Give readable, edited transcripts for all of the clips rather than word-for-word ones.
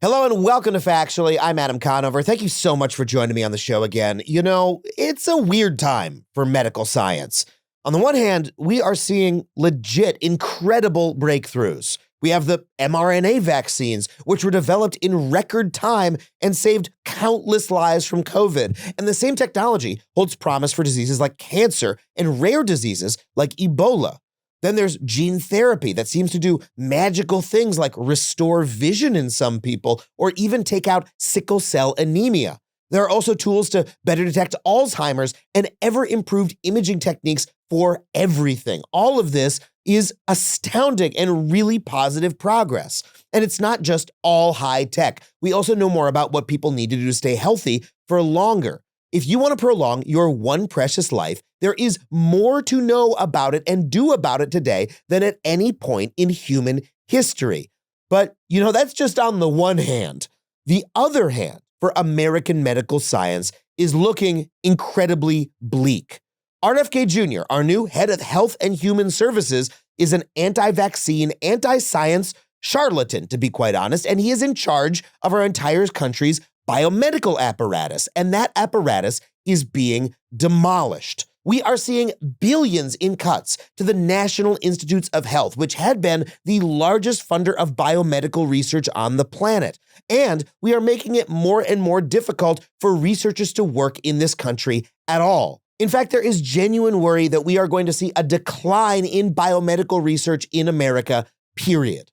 Hello and welcome to Factually. I'm Adam Conover. Thank you so much for joining me on the show again. You know, it's a weird time for medical science. On the one hand, we are seeing legit, incredible breakthroughs. We have the mRNA vaccines, which were developed in record time and saved countless lives from COVID. And the same technology holds promise for diseases like cancer and rare diseases like Ebola. Then there's gene therapy that seems to do magical things like restore vision in some people or even take out sickle cell anemia. There are also tools to better detect Alzheimer's and ever-improved imaging techniques for everything. All of this is astounding and really positive progress. And it's not just all high tech. We also know more about what people need to do to stay healthy for longer. If you want to prolong your one precious life, there is more to know about it and do about it today than at any point in human history. But, you know, that's just on the one hand. The other hand for American medical science is looking incredibly bleak. RFK Jr., our new head of Health and Human Services, is an anti-vaccine, anti-science charlatan, to be quite honest, and he is in charge of our entire country's biomedical apparatus, and that apparatus is being demolished. We are seeing billions in cuts to the National Institutes of Health, which had been the largest funder of biomedical research on the planet. And we are making it more and more difficult for researchers to work in this country at all. In fact, there is genuine worry that we are going to see a decline in biomedical research in America, period.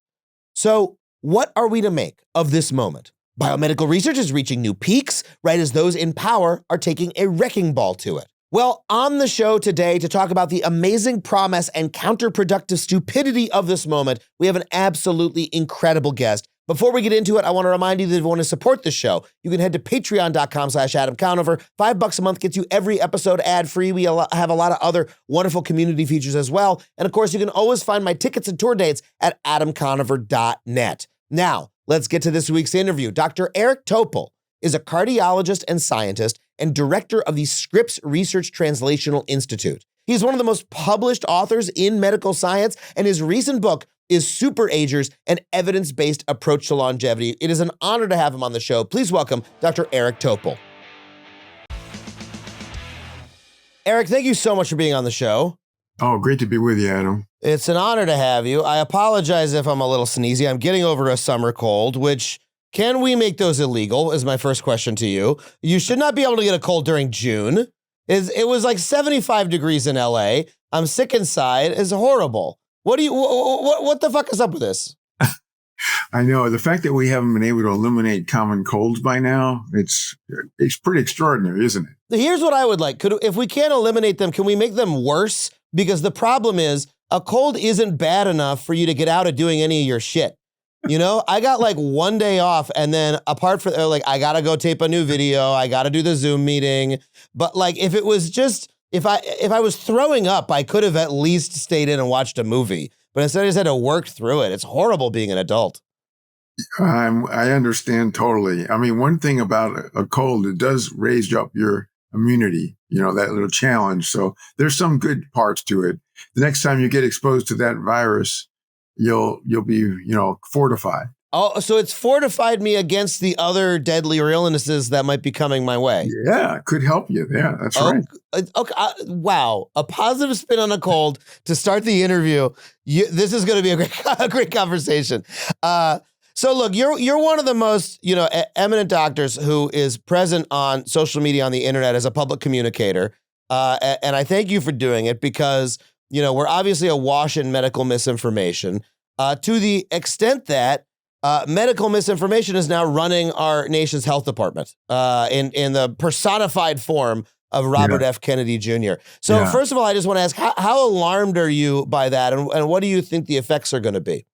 So, what are we to make of this moment? Biomedical research is reaching new peaks, right as those in power are taking a wrecking ball to it. Well, on the show today to talk about the amazing promise and counterproductive stupidity of this moment, we have an absolutely incredible guest. Before we get into it, I want to remind you that if you want to support the show, you can head to patreon.com/Adam Conover. $5 a month gets you every episode ad-free. We have a lot of other wonderful community features as well. And of course, you can always find my tickets and tour dates at adamconover.net. Now, let's get to this week's interview. Dr. Eric Topol is a cardiologist and scientist and director of the Scripps Research Translational Institute. He's one of the most published authors in medical science, and his recent book is Super Agers, an evidence-based approach to longevity. It is an honor to have him on the show. Please welcome Dr. Eric Topol. Eric, thank you so much for being on the show. Oh, great to be with you, Adam. It's an honor to have you. I apologize if I'm a little sneezy. I'm getting over a summer cold, which, can we make those illegal, is my first question to you. You should not be able to get a cold during June. It was like 75 degrees in LA. I'm sick inside. It's horrible. What the fuck is up with this? I know. The fact that we haven't been able to eliminate common colds by now, it's pretty extraordinary, isn't it? Here's what I would like. If we can't eliminate them, can we make them worse? Because the problem is, a cold isn't bad enough for you to get out of doing any of your shit. You know, I got like one day off, and then apart from like, I gotta go tape a new video, I gotta do the Zoom meeting. But like, if it was just, if I was throwing up, I could have at least stayed in and watched a movie. But instead I just had to work through it. It's horrible being an adult. I understand totally. I mean, one thing about a cold, it does raise up your immunity, you know, that little challenge. So there's some good parts to it. The next time you get exposed to that virus, you'll be, you know, fortified. Oh, so it's fortified me against the other deadlier illnesses that might be coming my way. Yeah, it could help you. Yeah, that's right. Okay. Wow. A positive spin on a cold to start the interview. This is going to be a great conversation. So look, you're one of the most, you know, eminent doctors who is present on social media, on the internet as a public communicator. And I thank you for doing it because, you know, we're obviously awash in medical misinformation to the extent that medical misinformation is now running our nation's health department in the personified form of Robert F. Kennedy Jr. So first of all, I just want to ask, how alarmed are you by that? And what do you think the effects are going to be?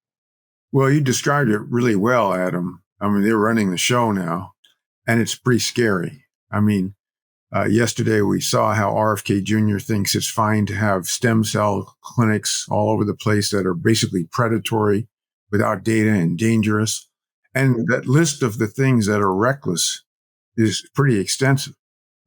Well, you described it really well, Adam. I mean, they're running the show now, and it's pretty scary. I mean, yesterday we saw how RFK Jr. thinks it's fine to have stem cell clinics all over the place that are basically predatory, without data, and dangerous. And that list of the things that are reckless is pretty extensive.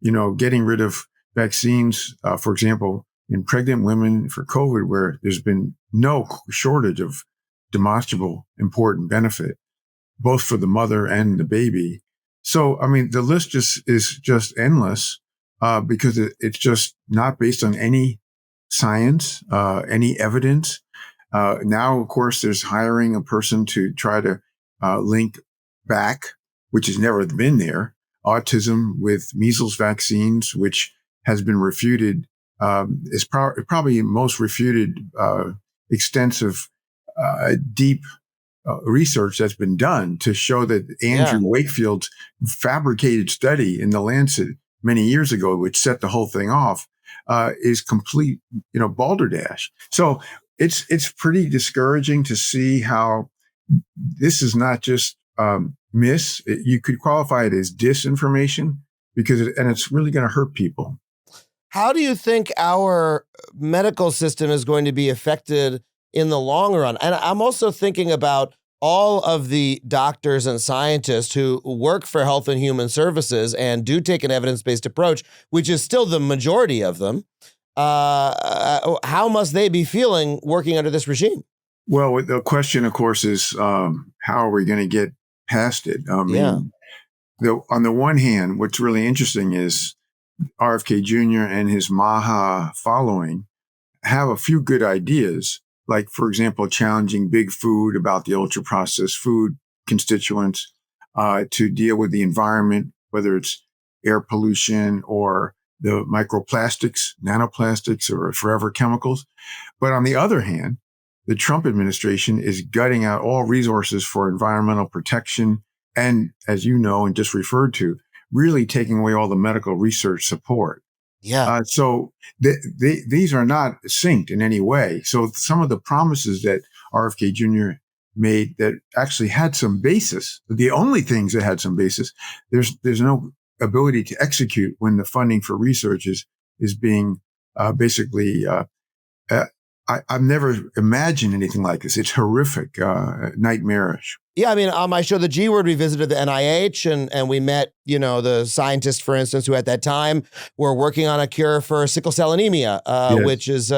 You know, getting rid of vaccines, for example, in pregnant women for COVID, where there's been no shortage of demonstrable important benefit. both for the mother and the baby. So, I mean, the list is just endless because it's just not based on any science, any evidence. Now, of course, there's hiring a person to try to link back, which has never been there, autism with measles vaccines, which has been refuted, is probably most refuted extensive, deep research that's been done to show that Andrew Wakefield's fabricated study in the Lancet many years ago, which set the whole thing off, is complete, balderdash. So it's pretty discouraging to see how this is not just you could qualify it as disinformation because it's really going to hurt people. How do you think our medical system is going to be affected in the long run? And I'm also thinking about all of the doctors and scientists who work for Health and Human Services and do take an evidence-based approach, which is still the majority of them. How must they be feeling working under this regime? Well, the question, of course, is how are we going to get past it? I mean, on the one hand, what's really interesting is RFK Jr. and his MAHA following have a few good ideas, like, for example, challenging big food about the ultra-processed food constituents to deal with the environment, whether it's air pollution or the microplastics, nanoplastics, or forever chemicals. But on the other hand, the Trump administration is gutting out all resources for environmental protection and, as you know and just referred to, really taking away all the medical research support. So these are not synced in any way. So some of the promises that RFK Jr. made that actually had some basis, the only things that had some basis, there's no ability to execute when the funding for research is being basically. I've never imagined anything like this. It's horrific, nightmarish. Yeah, I mean, on my show, The G Word, we visited the NIH and we met, the scientists, for instance, who at that time were working on a cure for sickle cell anemia, which is,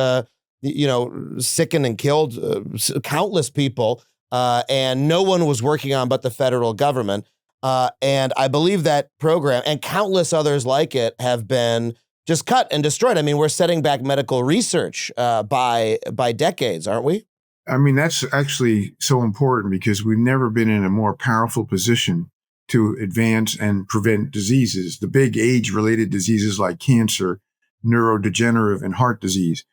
sickened and killed countless people. And no one was working on but the federal government. And I believe that program and countless others like it have been just cut and destroyed. I mean, we're setting back medical research by decades, aren't we? I mean, that's actually so important because we've never been in a more powerful position to advance and prevent diseases, the big age-related diseases like cancer, neurodegenerative, and heart disease.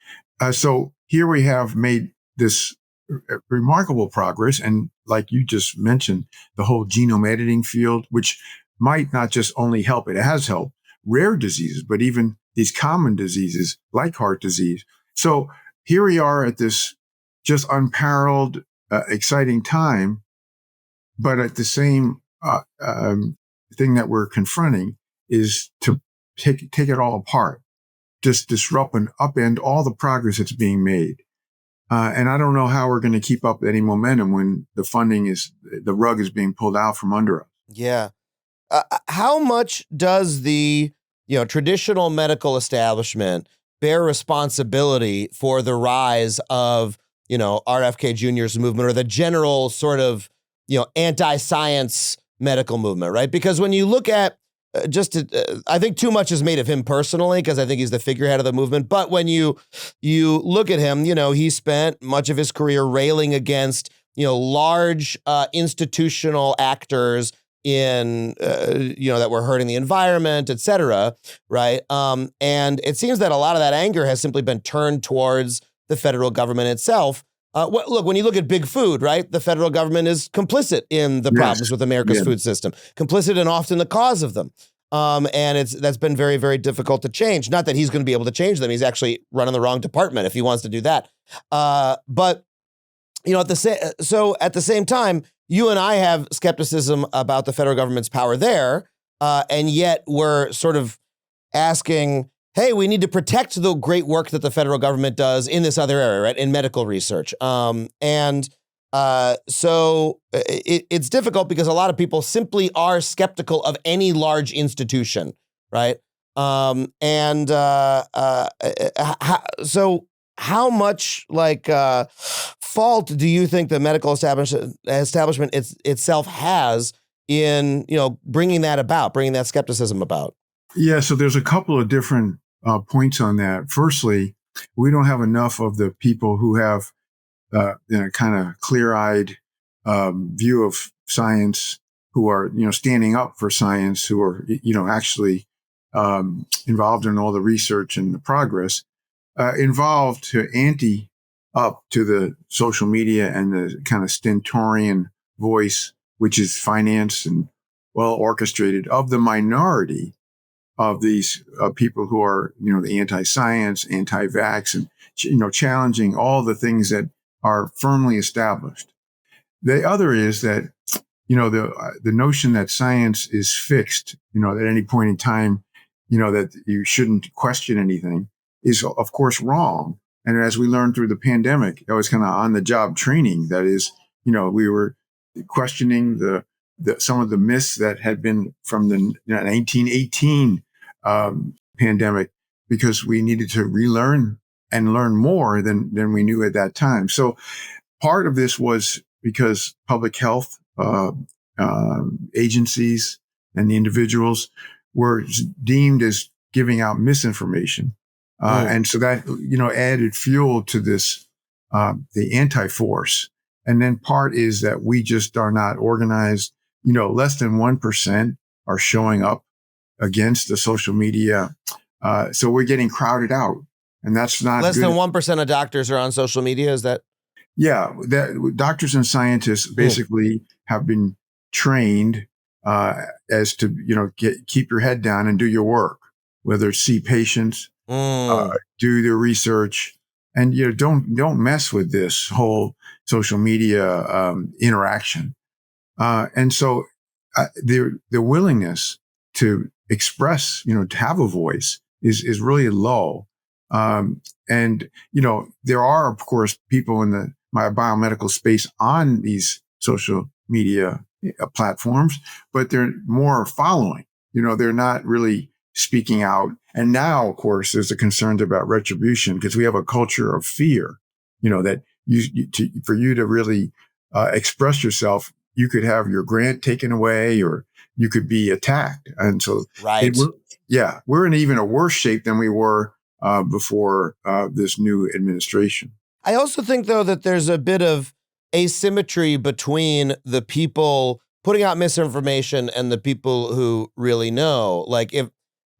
So here we have made this remarkable progress. And like you just mentioned, the whole genome editing field, which might not just only help, it has helped rare diseases, but even these common diseases like heart disease. So here we are at this just unparalleled, exciting time. But at the same thing that we're confronting is to take it all apart, just disrupt and upend all the progress that's being made. And I don't know how we're going to keep up any momentum when the rug is being pulled out from under us. Yeah. How much does the traditional medical establishment bear responsibility for the rise of RFK Jr.'s movement or the general sort of anti-science medical movement, right? Because when you look at I think too much is made of him personally because I think he's the figurehead of the movement. But when you look at him, he spent much of his career railing against large institutional actors in, that were hurting the environment, et cetera, right? And it seems that a lot of that anger has simply been turned towards the federal government itself. Look, when you look at big food, right, the federal government is complicit in the problems with America's food system, complicit and often the cause of them. And that's been very, very difficult to change. Not that he's going to be able to change them. He's actually running the wrong department if he wants to do that. But at the same time, you and I have skepticism about the federal government's power there, and yet we're sort of asking, hey, we need to protect the great work that the federal government does in this other area, right, in medical research. So it's difficult because a lot of people simply are skeptical of any large institution, right? So how much fault do you think the medical establishment itself has in, bringing that skepticism about? Yeah, so there's a couple of different points on that. Firstly, we don't have enough of the people who have kind of clear-eyed view of science, who are standing up for science, who are actually involved in all the research and the progress, involved to ante up to the social media and the kind of stentorian voice, which is financed and well orchestrated, of the minority of these people who are, the anti-science, anti-vax, and, challenging all the things that are firmly established. The other is that, the notion that science is fixed, at any point in time, that you shouldn't question anything is, of course, wrong. And as we learned through the pandemic, that was kind of on-the-job training. That is, we were questioning some of the myths that had been from the 1918 pandemic, because we needed to relearn and learn more than we knew at that time. So part of this was because public health agencies and the individuals were deemed as giving out misinformation. And so that, added fuel to this, the anti-force. And then part is that we just are not organized. Less than 1% are showing up against the social media. So we're getting crowded out, and that's not less good. than 1% of doctors are on social media. Is that? Yeah. Doctors and scientists basically have been trained, as to, keep your head down and do your work, whether it's see patients, do the research, and don't mess with this whole social media interaction. And so the willingness to express, to have a voice is really low. And there are, of course, people in my biomedical space on these social media platforms, but they're more following. They're not really speaking out. And now, of course, there's a concern about retribution, because we have a culture of fear, that for you to really express yourself, you could have your grant taken away, or you could be attacked. And so we're in even a worse shape than we were before this new administration. I also think, though, that there's a bit of asymmetry between the people putting out misinformation and the people who really know. Like, if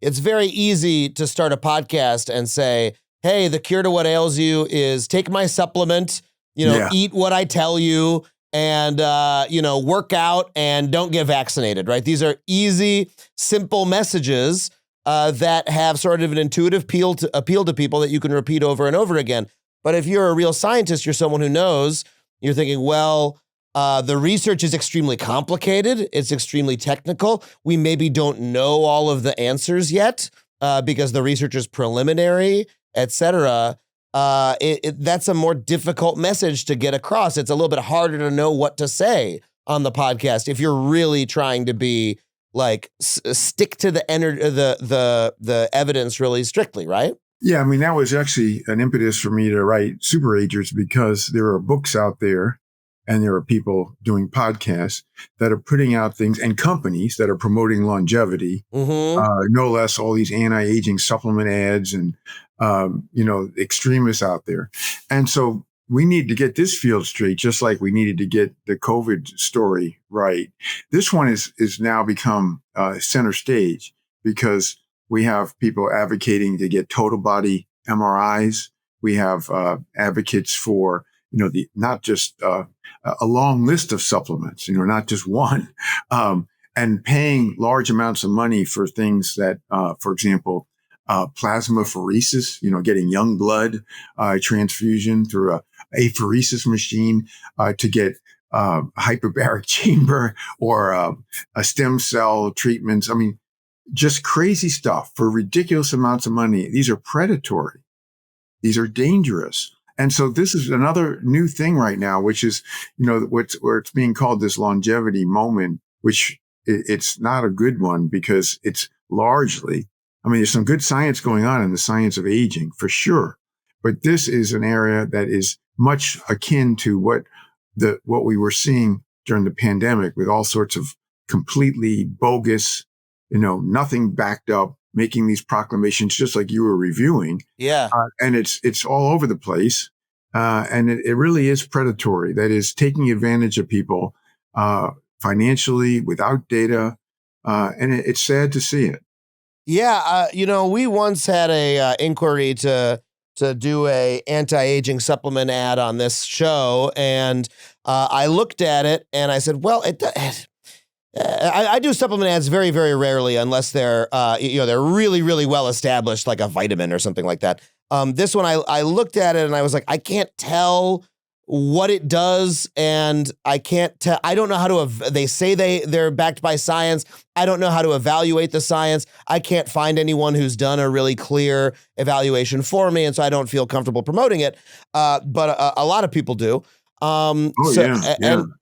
it's very easy to start a podcast and say, hey, the cure to what ails you is take my supplement, eat what I tell you, and, work out and don't get vaccinated, right? These are easy, simple messages that have sort of an intuitive appeal to people that you can repeat over and over again. But if you're a real scientist, you're someone who knows, you're thinking, well, the research is extremely complicated. It's extremely technical. We maybe don't know all of the answers yet because the research is preliminary, et cetera. That's a more difficult message to get across. It's a little bit harder to know what to say on the podcast if you're really trying to be like stick to the evidence really strictly, right? Yeah, I mean, that was actually an impetus for me to write Super Agers, because there are books out there and there are people doing podcasts that are putting out things, and companies that are promoting longevity, no less all these anti-aging supplement ads and, extremists out there. And so we need to get this field straight, just like we needed to get the COVID story right. This one is now become center stage, because we have people advocating to get total body MRIs. We have advocates for, not just a long list of supplements, not just one, and paying large amounts of money for things that, for example, plasmapheresis, getting young blood transfusion through a apheresis machine to get hyperbaric chamber or a stem cell treatments. I mean, just crazy stuff for ridiculous amounts of money. These are predatory. These are dangerous. And so this is another new thing right now, which is, where it's being called this longevity moment, which it's not a good one, because it's largely, there's some good science going on in the science of aging for sure. But this is an area that is much akin to what we were seeing during the pandemic, with all sorts of completely bogus, nothing backed up, making these proclamations just like you were reviewing. Yeah. And it's all over the place. And it really is predatory. That is taking advantage of people financially, without data. And it's sad to see it. Yeah. We once had a inquiry to do a anti-aging supplement ad on this show. And I looked at it and I said, well, I do supplement ads very, very rarely unless they're really, really well established, like a vitamin or something like that. This one, I looked at it and I was like, I can't tell what it does, and I can't tell. I don't know how to. They say they're backed by science. I don't know how to evaluate the science. I can't find anyone who's done a really clear evaluation for me, and so I don't feel comfortable promoting it. But a lot of people do. And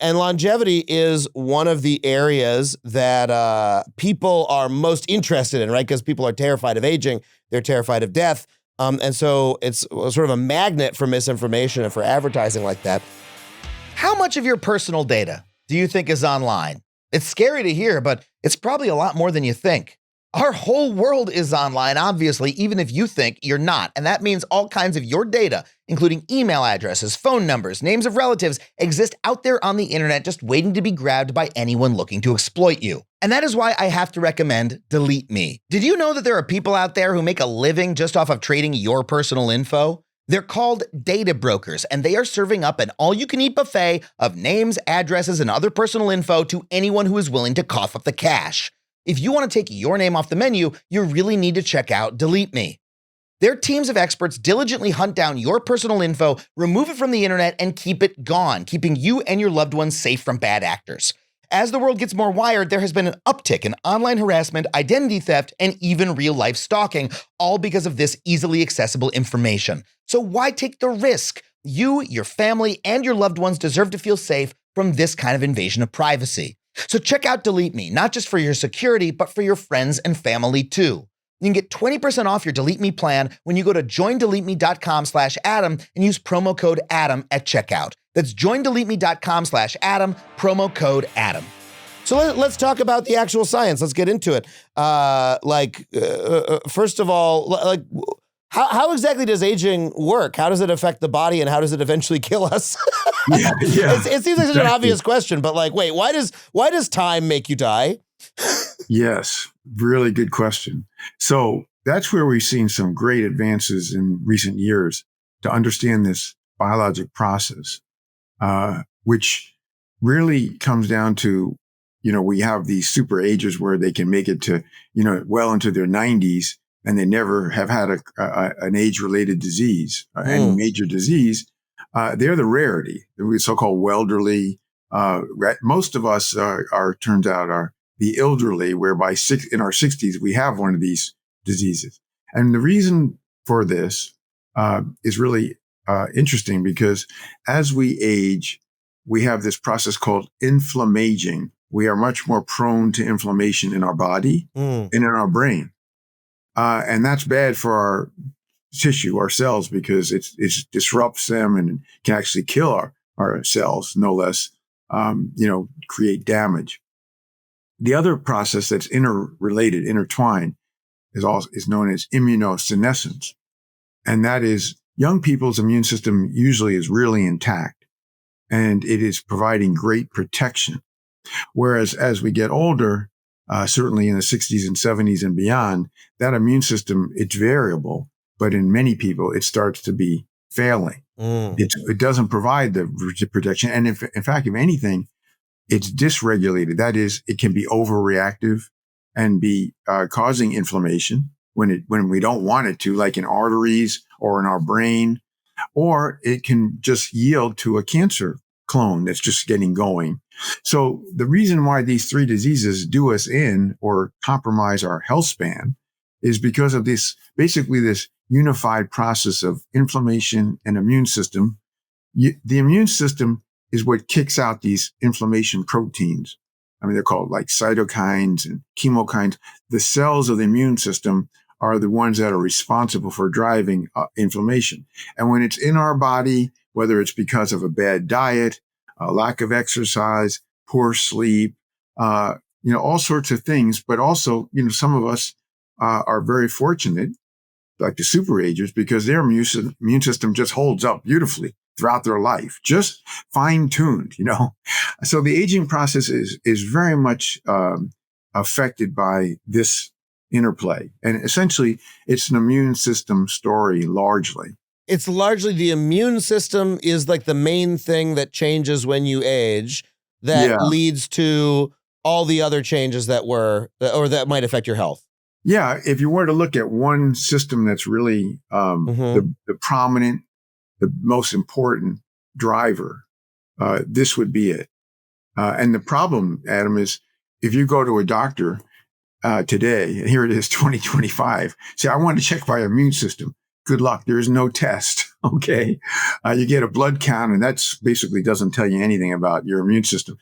longevity is one of the areas that people are most interested in, right? Because people are terrified of aging. They're terrified of death. And so it's sort of a magnet for misinformation and for advertising like that. How much of your personal data do you think is online? It's scary to hear, but it's probably a lot more than you think. Our whole world is online, obviously, even if you think you're not. And that means all kinds of your data, including email addresses, phone numbers, names of relatives, exist out there on the internet just waiting to be grabbed by anyone looking to exploit you. And that is why I have to recommend Delete Me. Did you know that there are people out there who make a living just off of trading your personal info? They're called data brokers, and they are serving up an all-you-can-eat buffet of names, addresses, and other personal info to anyone who is willing to cough up the cash. If you want to take your name off the menu, you really need to check out Delete Me. Their teams of experts diligently hunt down your personal info, remove it from the internet, and keep it gone, keeping you and your loved ones safe from bad actors. As the world gets more wired, there has been an uptick in online harassment, identity theft, and even real-life stalking, all because of this easily accessible information. So why take the risk? You, your family, and your loved ones deserve to feel safe from this kind of invasion of privacy. So check out Delete Me, not just for your security, but for your friends and family too. You can get 20% off your Delete Me plan when you go to joindeleteme.com/Adam and use promo code Adam at checkout. That's joindeleteme.com/Adam, promo code Adam. So let's talk about the actual science. Let's get into it. First of all, how exactly does aging work? How does it affect the body, and how does it eventually kill us? Yeah, it seems like such an obvious question, but wait, why does time make you die? Yes, really good question. So that's where we've seen some great advances in recent years to understand this biologic process, which really comes down to, we have these super agers where they can make it to, well into their 90s, and they never have had an age-related disease, any major disease. They're the rarity, the so-called welderly. Most of us turns out, are the elderly, whereby in our 60s, we have one of these diseases. And the reason for this is really interesting, because as we age, we have this process called inflammaging. We are much more prone to inflammation in our body and in our brain. And that's bad for our tissue, our cells, because it disrupts them and can actually kill our cells, no less, create damage. The other process that's intertwined, is known as immunosenescence. And that is, young people's immune system usually is really intact, and it is providing great protection. Whereas as we get older, certainly in the 60s and 70s and beyond, that immune system, it's variable, but in many people, it starts to be failing. It doesn't provide the protection. And in fact, if anything, it's dysregulated. That is, it can be overreactive and be causing inflammation when we don't want it to, like in arteries or in our brain, or it can just yield to a cancer clone that's just getting going. So the reason why these three diseases do us in or compromise our health span is because of this unified process of inflammation and immune system. The immune system is what kicks out these inflammation proteins. I mean, they're called like cytokines and chemokines. The cells of the immune system are the ones that are responsible for driving inflammation. And when it's in our body, whether it's because of a bad diet, a lack of exercise, poor sleep, all sorts of things. But also, some of us are very fortunate, like the super agers, because their immune system just holds up beautifully throughout their life, just fine-tuned, So the aging process is very much affected by this interplay. And essentially, it's an immune system story largely. It's largely the immune system is like the main thing that changes when you age that leads to all the other changes that might affect your health. Yeah, if you were to look at one system that's really the prominent, the most important driver, this would be it. And the problem, Adam, is if you go to a doctor today, and here it is, 2025, say, I want to check my immune system. Good luck. There is no test. Okay. You get a blood count, and that's basically doesn't tell you anything about your immune system.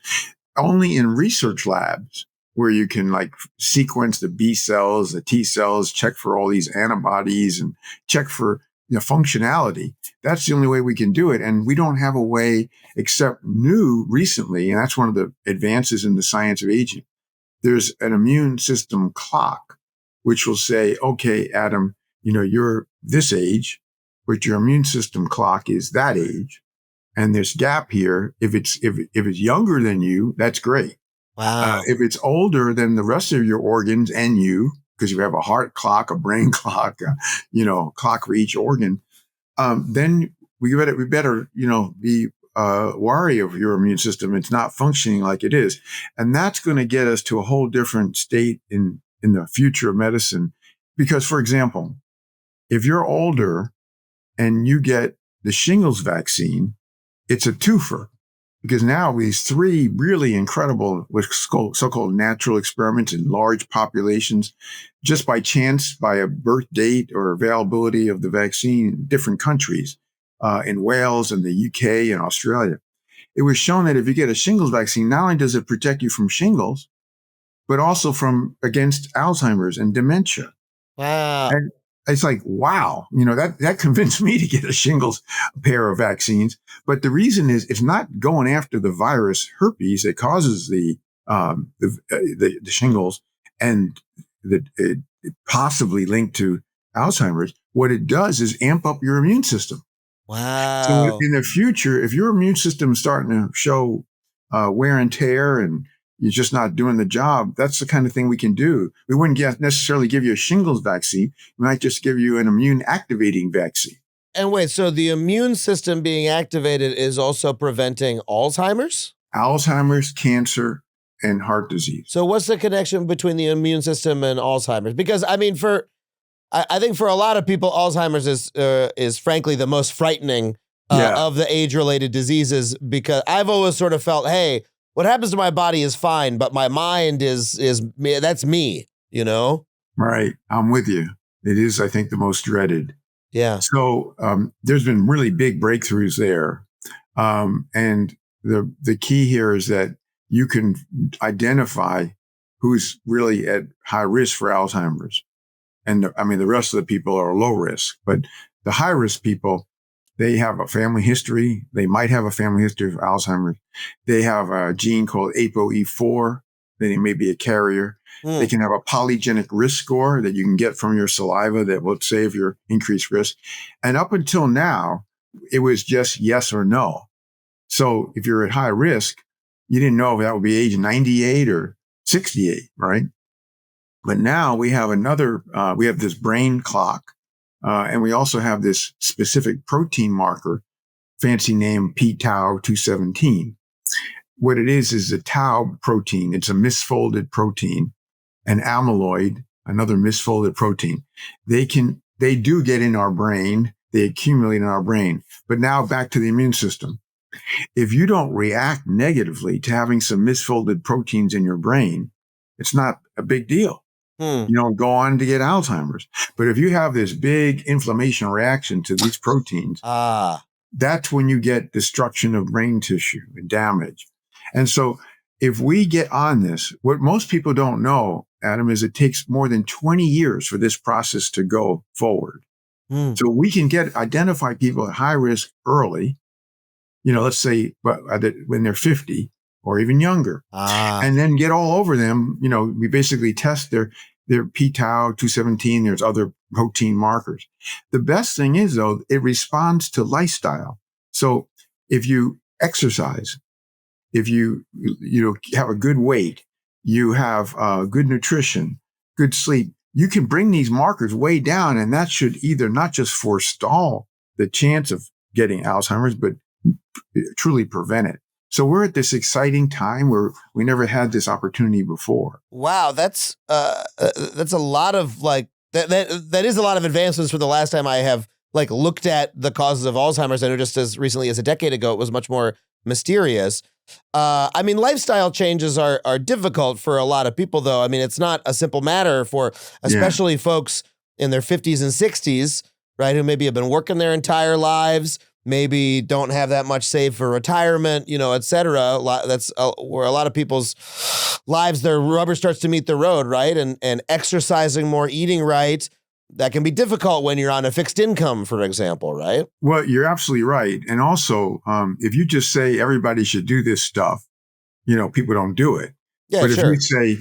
Only in research labs where you can sequence the B cells, the T cells, check for all these antibodies and check for functionality. That's the only way we can do it. And we don't have a way except new recently. And that's one of the advances in the science of aging. There's an immune system clock, which will say, okay, Adam, you're this age, but your immune system clock is that age. And this gap here, if it's younger than you, that's great. Wow. If it's older than the rest of your organs and you, because you have a heart clock, a brain clock, clock for each organ, then we better be wary of your immune system. It's not functioning like it is. And that's going to get us to a whole different state in the future of medicine. Because, for example, if you're older and you get the shingles vaccine, it's a twofer. Because now these three really incredible, so-called natural experiments in large populations, just by chance, by a birth date or availability of the vaccine in different countries, in Wales and the UK and Australia, it was shown that if you get a shingles vaccine, not only does it protect you from shingles, but also against Alzheimer's and dementia. Wow. And it's like, wow, that convinced me to get a shingles pair of vaccines. But the reason is it's not going after the virus herpes that causes the shingles and it possibly linked to Alzheimer's. What it does is amp up your immune system. Wow. So in the future, if your immune system is starting to show wear and tear and you're just not doing the job, that's the kind of thing we can do. We wouldn't necessarily give you a shingles vaccine. We might just give you an immune activating vaccine. And wait, so the immune system being activated is also preventing Alzheimer's? Alzheimer's, cancer, and heart disease. So what's the connection between the immune system and Alzheimer's? Because I think for a lot of people, Alzheimer's is frankly the most frightening of the age-related diseases, because I've always sort of felt, hey, what happens to my body is fine, but my mind that's me, Right. I'm with you. It is, I think, the most dreaded. Yeah. So there's been really big breakthroughs there. And the key here is that you can identify who's really at high risk for Alzheimer's. And the rest of the people are low risk, but the high risk people, they have a family history. They might have a family history of Alzheimer's. They have a gene called ApoE4. They may be a carrier. They can have a polygenic risk score that you can get from your saliva that will save your increased risk. And up until now, it was just yes or no. So if you're at high risk, you didn't know if that would be age 98 or 68, right? But now we have we have this brain clock. And we also have this specific protein marker, fancy name p-tau 217. What it is a tau protein. It's a misfolded protein, an amyloid, another misfolded protein. They do get in our brain. They accumulate in our brain. But now back to the immune system. If you don't react negatively to having some misfolded proteins in your brain, it's not a big deal. You don't go on to get Alzheimer's. But if you have this big inflammation reaction to these proteins, that's when you get destruction of brain tissue and damage. And so if we get on this, what most people don't know, Adam, is it takes more than 20 years for this process to go forward. So we can identify people at high risk early. let's say when they're 50 or even younger, Ah, and then get all over them. We basically test their p-tau 217. There's other protein markers. The best thing is, though, it responds to lifestyle. So if you exercise, if you have a good weight, you have good nutrition, good sleep, you can bring these markers way down, and that should either not just forestall the chance of getting Alzheimer's, but truly prevent it. So we're at this exciting time where we never had this opportunity before. wow, that's a lot of that is a lot of advancements from the last time I have looked at the causes of Alzheimer's. I know just as recently as a decade ago, it was much more mysterious. I mean, lifestyle changes are difficult for a lot of people, though. I mean, it's not a simple matter for especially folks in their 50s and 60s, right, who maybe have been working their entire lives, maybe don't have that much saved for retirement, et cetera. That's where a lot of people's lives, their rubber starts to meet the road, right? And exercising more, eating right, that can be difficult when you're on a fixed income, for example, right? Well, you're absolutely right. And also, if you just say everybody should do this stuff, people don't do it. Yeah, but sure. if you say,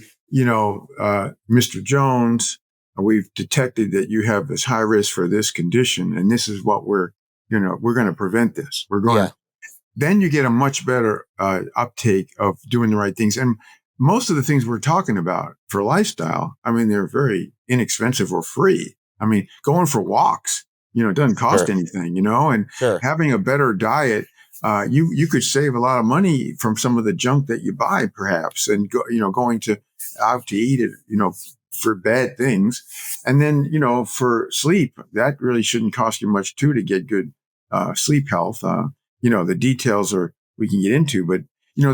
Mr. Jones, we've detected that you have this high risk for this condition, and this is what we're going to prevent this. Then you get a much better uptake of doing the right things. And most of the things we're talking about for lifestyle, I mean, they're very inexpensive or free. I mean, going for walks, it doesn't cost anything, and having a better diet, you could save a lot of money from some of the junk that you buy, perhaps, and going out to eat it, for bad things. And then, for sleep, that really shouldn't cost you much too, to get good sleep health. The details we can get into, but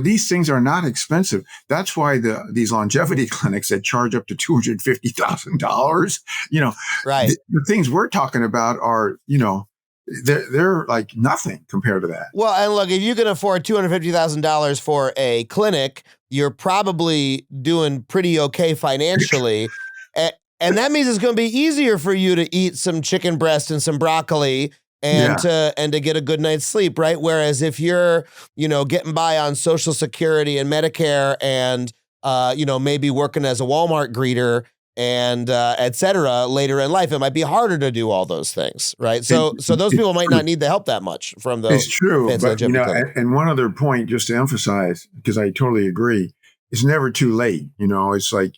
these things are not expensive. That's why these longevity clinics that charge up to $250,000, right. The things we're talking about are, they're like nothing compared to that. Well, and look, if you can afford $250,000 for a clinic, you're probably doing pretty okay financially. And that means it's going to be easier for you to eat some chicken breast and some broccoli and to get a good night's sleep, right? Whereas if you're, getting by on Social Security and Medicare and, maybe working as a Walmart greeter and et cetera later in life, it might be harder to do all those things, right? So those people might not need the help that much from those. It's true, but and one other point just to emphasize, because I totally agree, it's never too late. It's like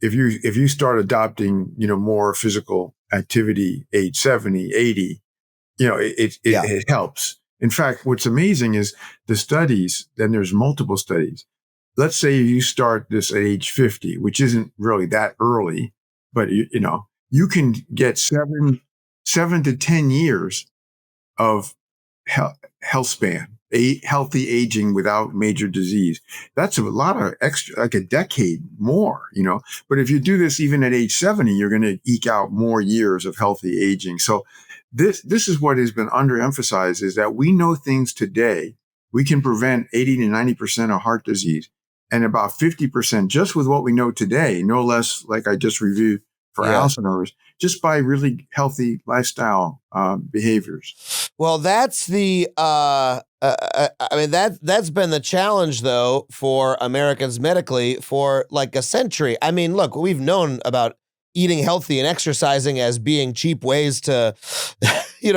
if you start adopting more physical activity, age 70, 80, it helps. In fact, what's amazing is the studies. Then there's multiple studies. Let's say you start this at age 50, which isn't really that early, but you can get 7 to 10 years of health span, healthy aging without major disease. That's a lot of extra, like a decade more, But if you do this even at age 70, you're going to eke out more years of healthy aging. So this is what has been underemphasized, is that we know things today. We can prevent 80 to 90% of heart disease, and about 50% just with what we know today, no less, like I just reviewed for Alzheimer's, just by really healthy lifestyle behaviors. Well, that's the, that's been the challenge, though, for Americans medically for like a century. I mean, look, we've known about eating healthy and exercising as being cheap ways to,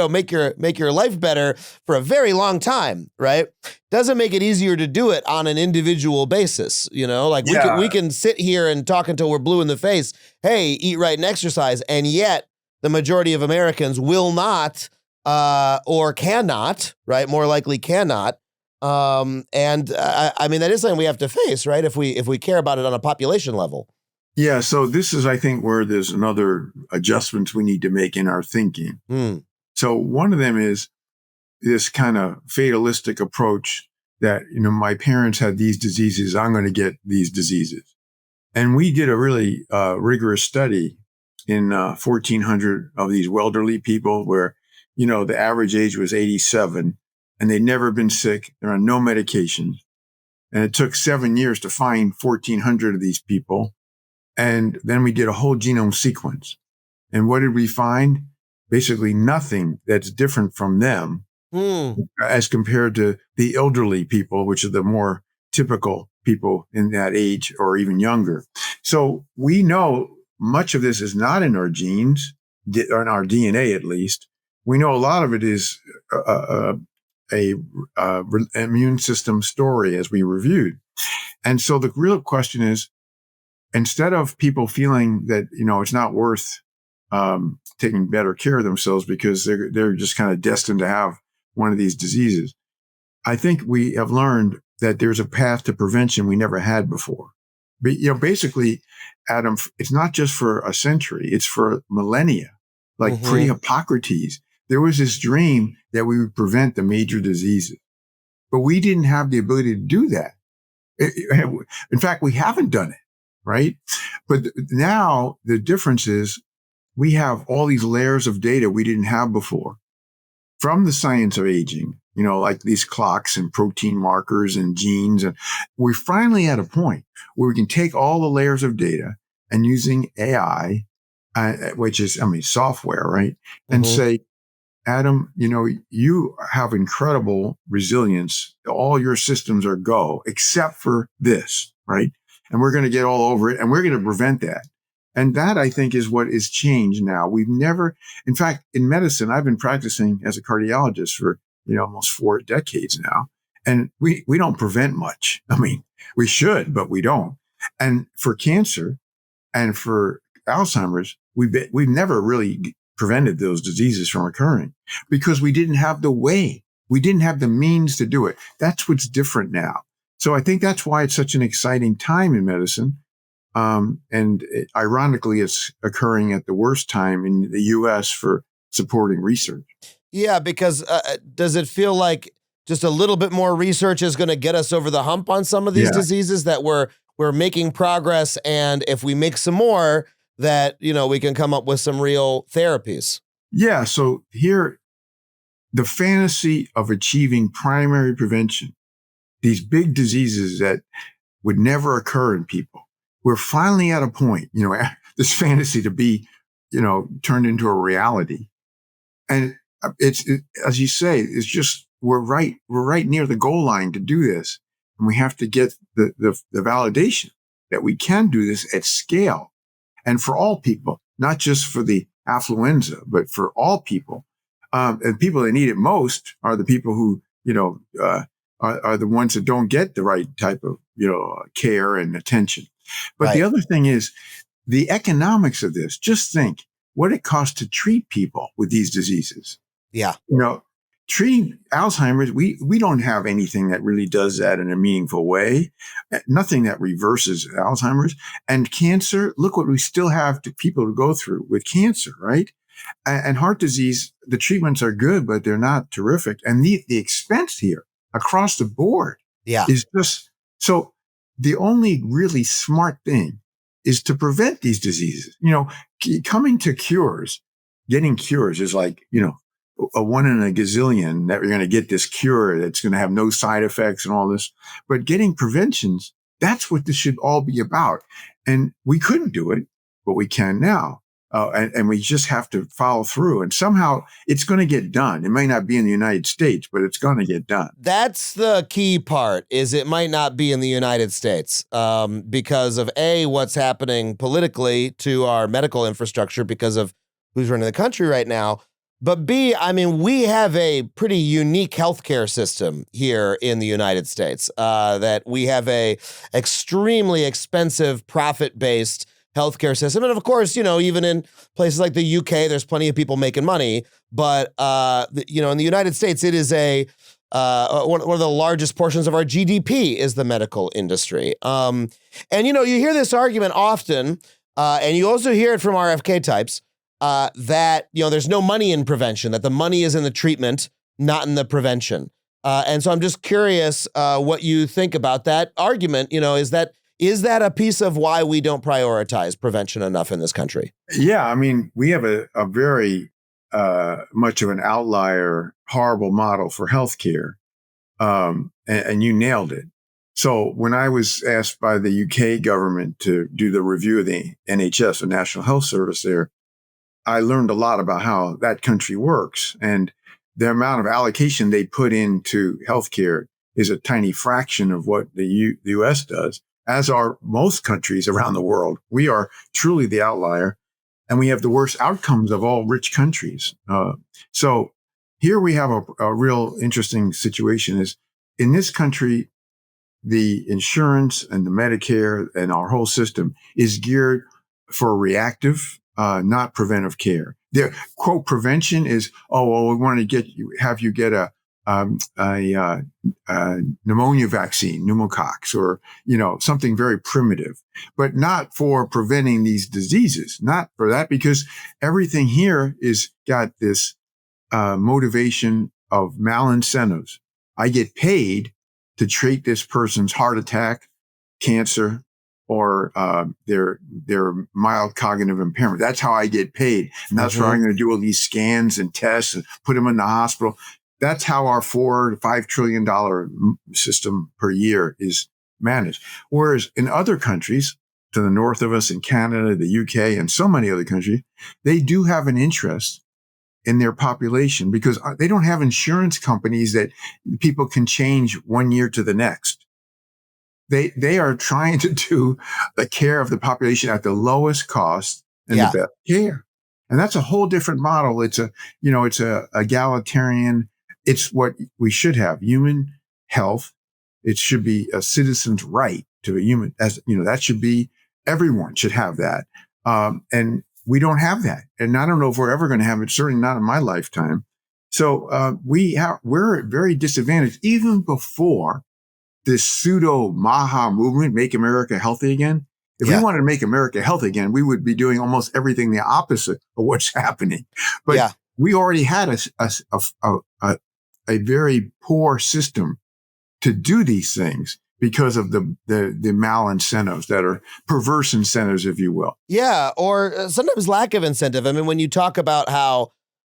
make your life better for a very long time, right? Doesn't make it easier to do it on an individual basis, we can sit here and talk until we're blue in the face. Hey, eat right and exercise, and yet the majority of Americans will not or cannot, right? More likely cannot. I mean, that is something we have to face, right? If we care about it on a population level. Yeah. So this is, I think, where there's another adjustments we need to make in our thinking. So one of them is this kind of fatalistic approach that, my parents had these diseases, I'm going to get these diseases. And we did a really rigorous study in 1,400 of these elderly people where, the average age was 87 and they'd never been sick. They're on no medication. And it took 7 years to find 1,400 of these people. And then we did a whole genome sequence. And what did we find? Basically nothing that's different from them. as compared to the elderly people, which are the more typical people in that age or even younger. So we know much of this is not in our genes, or in our DNA at least. We know a lot of it is a immune system story, as we reviewed. And so the real question is, instead of people feeling that, it's not worth taking better care of themselves because they're just kind of destined to have one of these diseases, I think we have learned that there's a path to prevention we never had before. But, basically, Adam, it's not just for a century, it's for millennia. Like pre-Hippocrates, there was this dream that we would prevent the major diseases. But we didn't have the ability to do that. In fact, we haven't done it, right? But now the difference is we have all these layers of data we didn't have before from the science of aging, like these clocks and protein markers and genes. And we're finally at a point where we can take all the layers of data and using AI, which is, software, right? And say, Adam, you have incredible resilience. All your systems are go, except for this, right? And we're going to get all over it and we're going to prevent that. And that, I think, is what is changed now. We've never, in fact, in medicine, I've been practicing as a cardiologist for, almost 4 decades now. And we don't prevent much. We should, but we don't. And for cancer and for Alzheimer's, we've never really prevented those diseases from occurring because we didn't have the way. We didn't have the means to do it. That's what's different now. So I think that's why it's such an exciting time in medicine. Ironically, it's occurring at the worst time in the U.S. for supporting research. Yeah, because does it feel like just a little bit more research is going to get us over the hump on some of these diseases that we're making progress, and if we make some more, that we can come up with some real therapies? Yeah. So here, the fantasy of achieving primary prevention, these big diseases that would never occur in people. We're finally at a point, this fantasy to be, turned into a reality. And it's as you say, it's just, we're right near the goal line to do this. And we have to get the validation that we can do this at scale and for all people, not just for the affluenza, but for all people. And people that need it most are the people who, are the ones that don't get the right type of, care and attention. But the other thing is the economics of this. Just think what it costs to treat people with these diseases. Yeah. Treating Alzheimer's, we don't have anything that really does that in a meaningful way. Nothing that reverses Alzheimer's. And cancer, look what we still have to people to go through with cancer, right? And heart disease, the treatments are good, but they're not terrific. And the expense here across the board is just so. The only really smart thing is to prevent these diseases. Coming to cures, getting cures is like, a 1 in a gazillion that you're going to get this cure that's going to have no side effects and all this. But getting preventions, that's what this should all be about. And we couldn't do it, but we can now. And we just have to follow through. And somehow it's going to get done. It may not be in the United States, but it's going to get done. That's the key part, is it might not be in the United States because of A, what's happening politically to our medical infrastructure because of who's running the country right now. But B, we have a pretty unique healthcare system here in the United States, that we have a extremely expensive profit-based healthcare system. And of course, even in places like the UK, there's plenty of people making money. But, in the United States, it is one of the largest portions of our GDP is the medical industry. And, you hear this argument often, and you also hear it from RFK types, that, there's no money in prevention, that the money is in the treatment, not in the prevention. And so I'm just curious what you think about that argument. Is that a piece of why we don't prioritize prevention enough in this country? Yeah, we have a very much of an outlier, horrible model for healthcare, and you nailed it. So when I was asked by the UK government to do the review of the NHS, the National Health Service there, I learned a lot about how that country works. And the amount of allocation they put into healthcare is a tiny fraction of what the U.S. does, as are most countries around the world. We are truly the outlier, and we have the worst outcomes of all rich countries. So here we have a real interesting situation is in this country, the insurance and the Medicare and our whole system is geared for reactive, not preventive care. Their quote prevention is, we want to have you get a pneumonia vaccine, pneumococcus, or something very primitive, but not for preventing these diseases. Not for that, because everything here is got this motivation of malincentives. I get paid to treat this person's heart attack, cancer, or their mild cognitive impairment. That's how I get paid. And that's why I'm going to do all these scans and tests and put them in the hospital. That's how our $4 to $5 trillion system per year is managed. Whereas in other countries, to the north of us in Canada, the UK, and so many other countries, they do have an interest in their population because they don't have insurance companies that people can change one year to the next. They are trying to do the care of the population at the lowest cost and the best care. And that's a whole different model. It's a egalitarian. It's what we should have, human health. It should be a citizen's right to a human, that should be, everyone should have that. And we don't have that. And I don't know if we're ever going to have it, certainly not in my lifetime. So we're very disadvantaged even before this pseudo Maha movement, Make America Healthy Again. If we wanted to make America healthy again, we would be doing almost everything the opposite of what's happening. But we already had a very poor system to do these things because of the malincentives that are perverse incentives, if you will. Yeah, or sometimes lack of incentive. I mean, when you talk about how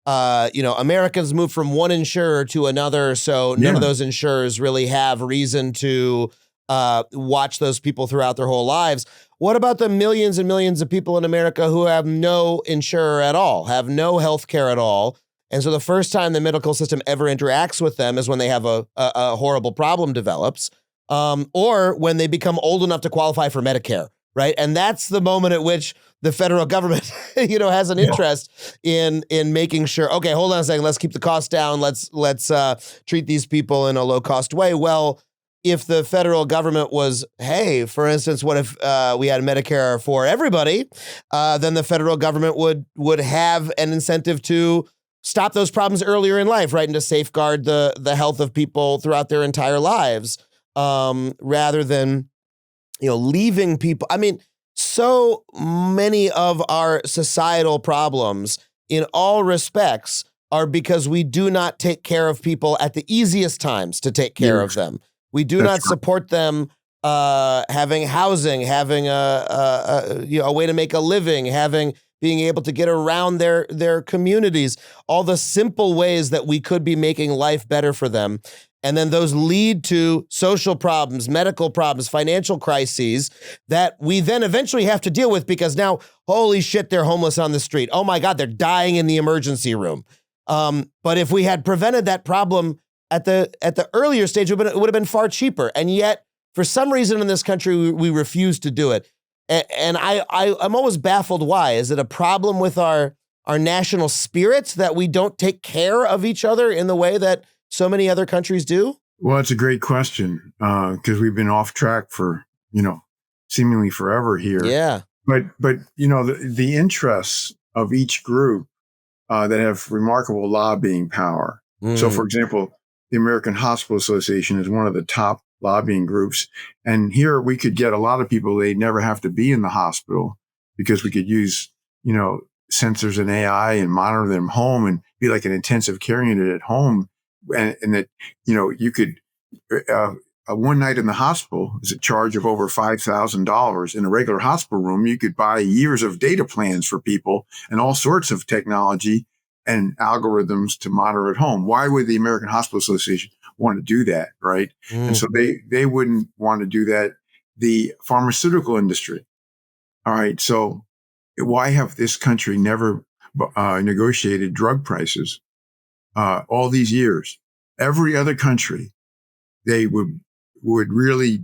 Americans move from one insurer to another, so none of those insurers really have reason to watch those people throughout their whole lives. What about the millions and millions of people in America who have no insurer at all, have no health care at all? And so the first time the medical system ever interacts with them is when they have a horrible problem develops, or when they become old enough to qualify for Medicare, right? And that's the moment at which the federal government, has an interest in making sure, okay, hold on a second, let's keep the costs down. Let's treat these people in a low cost way. Well, if the federal government was, hey, for instance, what if we had Medicare for everybody? Then the federal government would have an incentive to stop those problems earlier in life, right? And to safeguard the health of people throughout their entire lives, rather than, leaving people. I mean, so many of our societal problems in all respects are because we do not take care of people at the easiest times to take care of them. We do not support them having housing, having a way to make a living, being able to get around their communities, all the simple ways that we could be making life better for them. And then those lead to social problems, medical problems, financial crises that we then eventually have to deal with because now, holy shit, they're homeless on the street. Oh my God, they're dying in the emergency room. But if we had prevented that problem at the earlier stage, it would have been far cheaper. And yet, for some reason in this country, we refuse to do it. And I'm always baffled why. Is it a problem with our national spirits that we don't take care of each other in the way that so many other countries do? Well, it's a great question because we've been off track for, seemingly forever here. Yeah. But the interests of each group that have remarkable lobbying power. So, for example, the American Hospital Association is one of the top lobbying groups. And here we could get a lot of people, they never have to be in the hospital because we could use, sensors and AI and monitor them home and be like an intensive care unit at home. And that, you could, one night in the hospital is a charge of over $5,000. In a regular hospital room, you could buy years of data plans for people and all sorts of technology and algorithms to monitor at home. Why would the American Hospital Association want to do that, right? And so they wouldn't want to do that. The pharmaceutical industry. All right, so why have this country never negotiated drug prices? all these years, every other country, they would really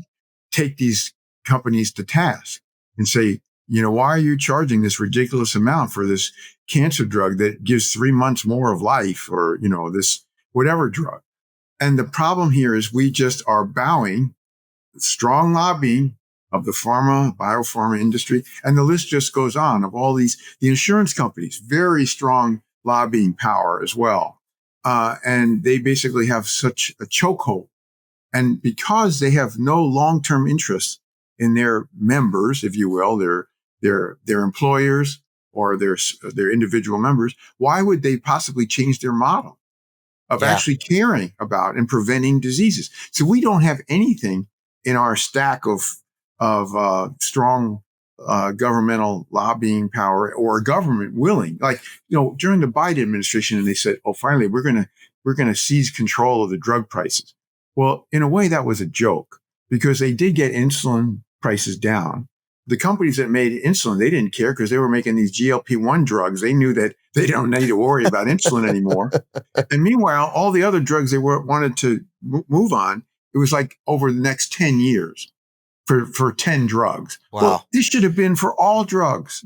take these companies to task and say, why are you charging this ridiculous amount for this cancer drug that gives 3 months more of life, or, this whatever drug? And the problem here is we just are bowing strong lobbying of the biopharma industry. And the list just goes on of all the insurance companies, very strong lobbying power as well. And they basically have such a chokehold. And because they have no long-term interest in their members, if you will, their employers or their individual members, why would they possibly change their model of actually caring about and preventing diseases? So we don't have anything in our stack of strong governmental lobbying power or government willing, like, during the Biden administration, and they said, oh, finally, we're going to seize control of the drug prices. Well, in a way, that was a joke, because they did get insulin prices down. The companies that made insulin, they didn't care, because they were making these GLP-1 drugs. They knew that they don't need to worry about insulin anymore. And meanwhile, all the other drugs they wanted to move on, it was like over the next 10 years for 10 drugs. Wow. Well, this should have been for all drugs,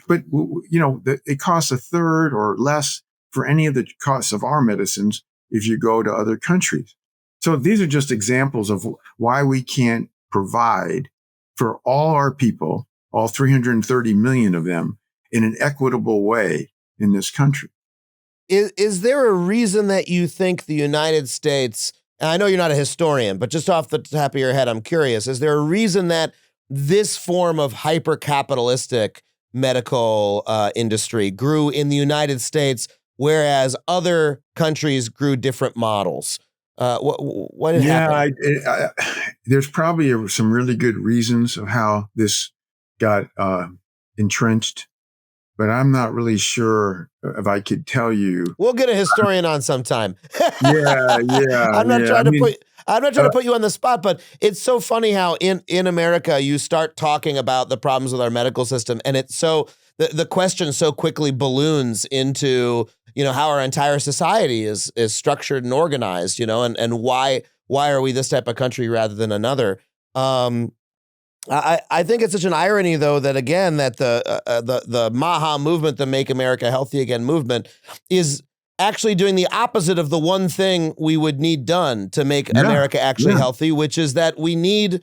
but, it costs a third or less for any of the costs of our medicines if you go to other countries. So these are just examples of why we can't provide for all our people, all 330 million of them, in an equitable way in this country. Is there a reason that you think the United States, and I know you're not a historian, but just off the top of your head, I'm curious, is there a reason that this form of hyper-capitalistic medical industry grew in the United States, whereas other countries grew different models? What did happen? There's probably some really good reasons of how this got entrenched, but I'm not really sure if I could tell you. We'll get a historian on sometime. Yeah. I'm not trying to put you on the spot, but it's so funny how in America you start talking about the problems with our medical system, and it's so the question so quickly balloons into how our entire society is structured and organized, and why are we this type of country rather than another? I think it's such an irony, though, that again, that the MAHA movement, the Make America Healthy Again movement, is actually doing the opposite of the one thing we would need done to make America actually healthy, which is that we need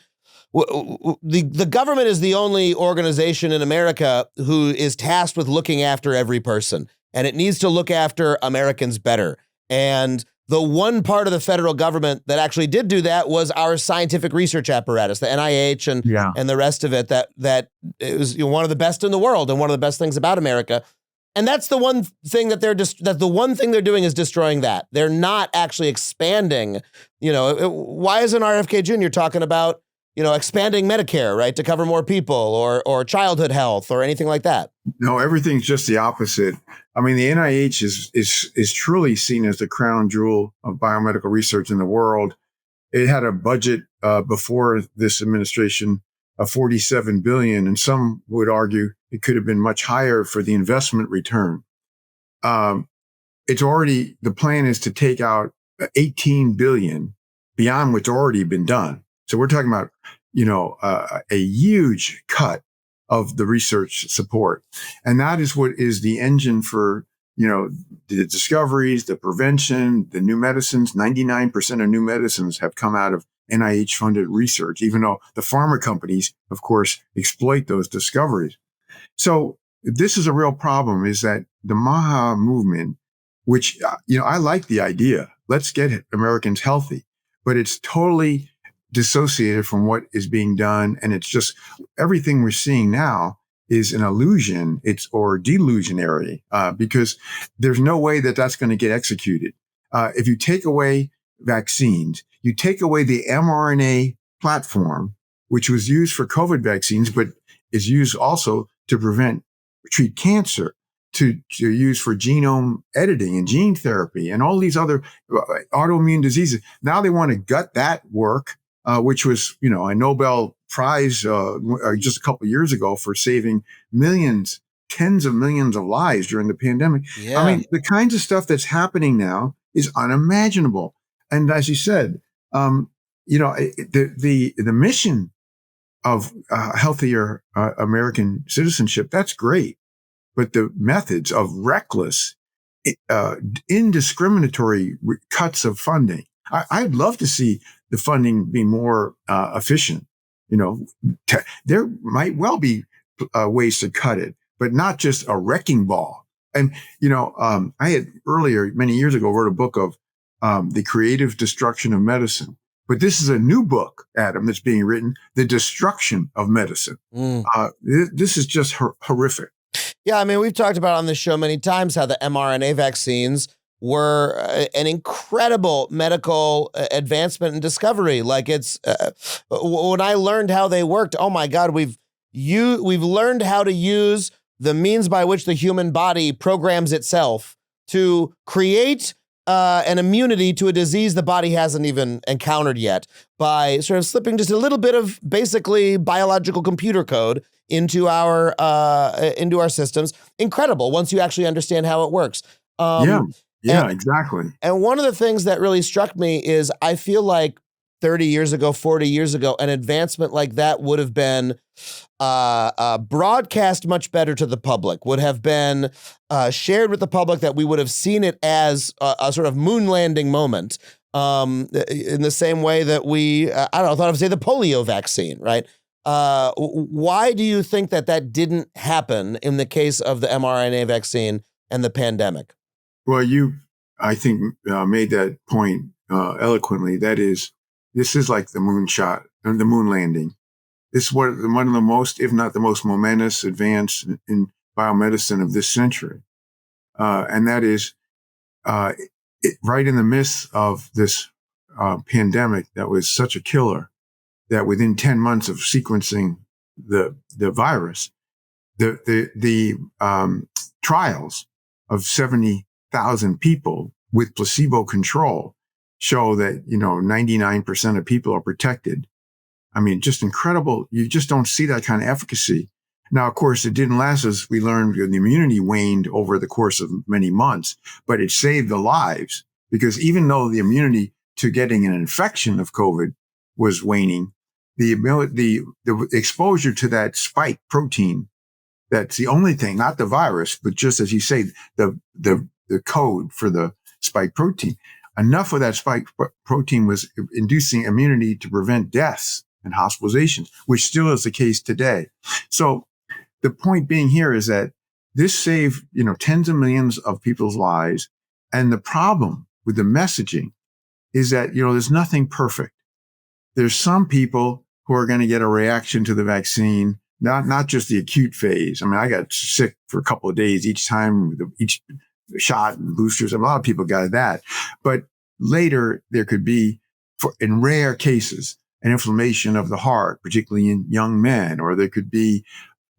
the government is the only organization in America who is tasked with looking after every person, and it needs to look after Americans better. And the one part of the federal government that actually did do that was our scientific research apparatus, the NIH and the rest of it, that it was one of the best in the world and one of the best things about America. And that's the one thing that the one thing they're doing is destroying that. They're not actually expanding. Why isn't RFK Jr. talking about, expanding Medicare, right, to cover more people, or childhood health or anything like that? No, everything's just the opposite. I mean, the NIH is truly seen as the crown jewel of biomedical research in the world. It had a budget before this administration of $47 billion, and some would argue it could have been much higher for the investment return. The plan is to take out $18 billion beyond what's already been done. So we're talking about, a huge cut of the research support. And that is what is the engine for, the discoveries, the prevention, the new medicines. 99% of new medicines have come out of NIH-funded research, even though the pharma companies, of course, exploit those discoveries. So this is a real problem, is that the MAHA movement, which, I like the idea, let's get Americans healthy, but it's totally dissociated from what is being done. And it's just everything we're seeing now is an illusion, or delusionary, because there's no way that that's going to get executed. If you take away vaccines, you take away the mRNA platform, which was used for COVID vaccines, but is used also to treat cancer, to use for genome editing and gene therapy and all these other autoimmune diseases. Now they want to gut that work, which was, a Nobel Prize just a couple of years ago for saving millions tens of millions of lives during the pandemic. Yeah. I mean, the kinds of stuff that's happening now is unimaginable. And as you said, the mission of healthier American citizenship, that's great. But the methods of reckless, indiscriminatory cuts of funding, I'd love to see the funding be more efficient. There might well be ways to cut it, but not just a wrecking ball. And, I had earlier, many years ago, wrote a book of The Creative Destruction of Medicine. But this is a new book, Adam, that's being written, The Destruction of Medicine. This is just horrific. Yeah, I mean, we've talked about on this show many times how the mRNA vaccines were an incredible medical advancement and discovery. Like when I learned how they worked, oh my God, we've learned how to use the means by which the human body programs itself to create an immunity to a disease the body hasn't even encountered yet by sort of slipping just a little bit of basically biological computer code into our systems. Incredible once you actually understand how it works. Exactly. And one of the things that really struck me is I feel like 30 years ago, 40 years ago, an advancement like that would have been broadcast much better to the public, would have been shared with the public, that we would have seen it as a sort of moon landing moment, in the same way that we, I thought I would say the polio vaccine, right? Why do you think that didn't happen in the case of the mRNA vaccine and the pandemic? Well, you, I think, made that point eloquently. That is, this is like the moonshot, the moon landing. This is one of the most, if not the most momentous advance in biomedicine of this century. And that is right in the midst of this pandemic that was such a killer, that within 10 months of sequencing the virus, the trials of 70,000 people with placebo control show that 99% of people are protected. I mean, just incredible. You just don't see that kind of efficacy. Now, of course, it didn't last, as we learned. The immunity waned over the course of many months, but it saved the lives, because even though the immunity to getting an infection of COVID was waning, the exposure to that spike protein, that's the only thing, not the virus, but just as you say, the code for the spike protein. Enough of that spike protein was inducing immunity to prevent deaths and hospitalizations, which still is the case today. So the point being here is that this saved, tens of millions of people's lives. And the problem with the messaging is that, there's nothing perfect. There's some people who are going to get a reaction to the vaccine, not just the acute phase. I mean, I got sick for a couple of days each time, each shot and boosters. A lot of people got that. But later there could be, in rare cases, an inflammation of the heart, particularly in young men, or there could be,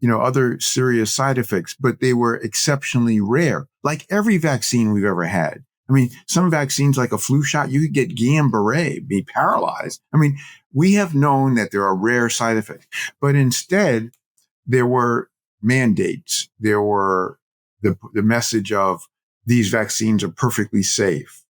other serious side effects, but they were exceptionally rare, like every vaccine we've ever had. I mean, some vaccines, like a flu shot, you could get Guillain-Barré, be paralyzed. I mean, we have known that there are rare side effects, but instead there were mandates. There were the message of these vaccines are perfectly safe.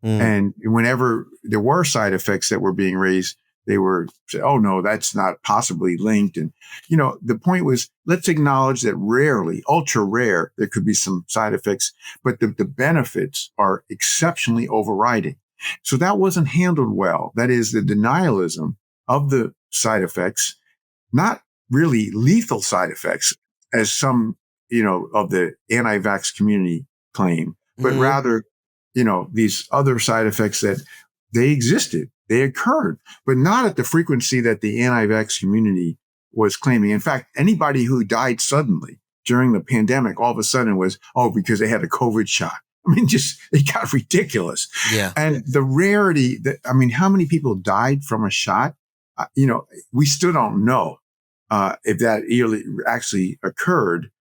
And whenever there were side effects that were being raised, they were say, oh no, that's not possibly linked. And, the point was, let's acknowledge that rarely, ultra rare, there could be some side effects, but the benefits are exceptionally overriding. So that wasn't handled well. That is, the denialism of the side effects, not really lethal side effects, as some, of the anti-vax community claim, but rather, these other side effects that they existed, they occurred, but not at the frequency that the anti-vax community was claiming. In fact, anybody who died suddenly during the pandemic all of a sudden was, because they had a COVID shot. I mean, it got ridiculous. Yeah. And the rarity how many people died from a shot? We still don't know if that actually occurred.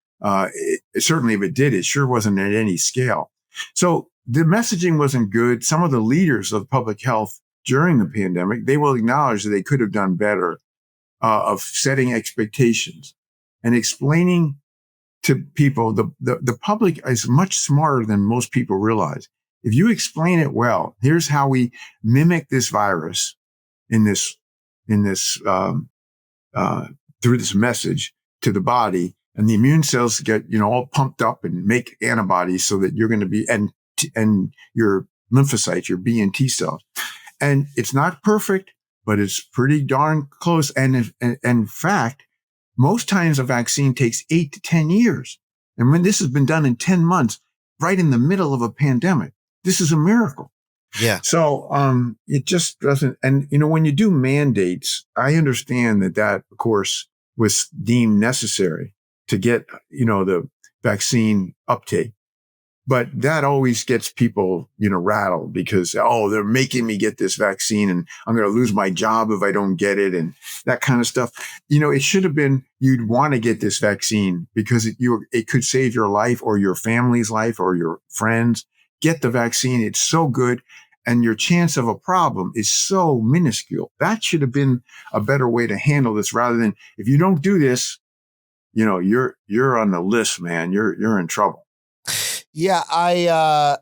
Certainly if it did, it sure wasn't at any scale. So the messaging wasn't good. Some of the leaders of public health during the pandemic, they will acknowledge that they could have done better of setting expectations and explaining to people, the public is much smarter than most people realize. If you explain it well, here's how we mimic this virus in this through this message to the body, and the immune cells get, all pumped up and make antibodies so that you're going to be, and your lymphocytes, your B and T cells. And it's not perfect, but it's pretty darn close. And in fact, most times a vaccine takes 8 to 10 years. And when this has been done in 10 months, right in the middle of a pandemic, this is a miracle. Yeah. So it just doesn't. And, when you do mandates, I understand that, of course, was deemed necessary to get, the vaccine uptake. But that always gets people, rattled because, they're making me get this vaccine and I'm going to lose my job if I don't get it and that kind of stuff. It should have been, you'd want to get this vaccine because it could save your life or your family's life or your friends. Get the vaccine. It's so good. And your chance of a problem is so minuscule. That should have been a better way to handle this rather than, if you don't do this, you're on the list, man. You're in trouble. Yeah, I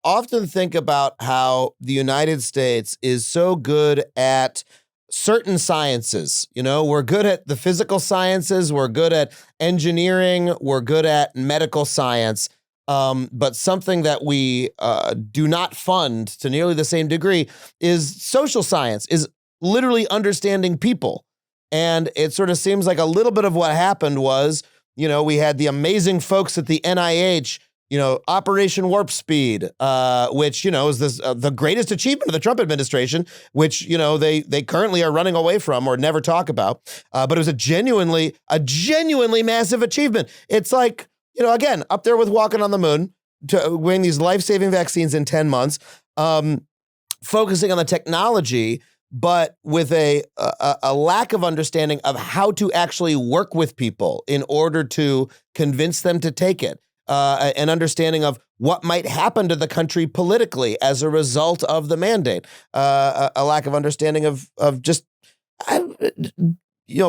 often think about how the United States is so good at certain sciences. We're good at the physical sciences, we're good at engineering, we're good at medical science. But something that we do not fund to nearly the same degree is social science, is literally understanding people. And it sort of seems like a little bit of what happened was, we had the amazing folks at the NIH, Operation Warp Speed, which, is the greatest achievement of the Trump administration, which, they currently are running away from or never talk about. But it was a genuinely massive achievement. It's like, again, up there with walking on the moon, to winning these life-saving vaccines in 10 months, focusing on the technology, but with a lack of understanding of how to actually work with people in order to convince them to take it, an understanding of what might happen to the country politically as a result of the mandate, a lack of understanding of just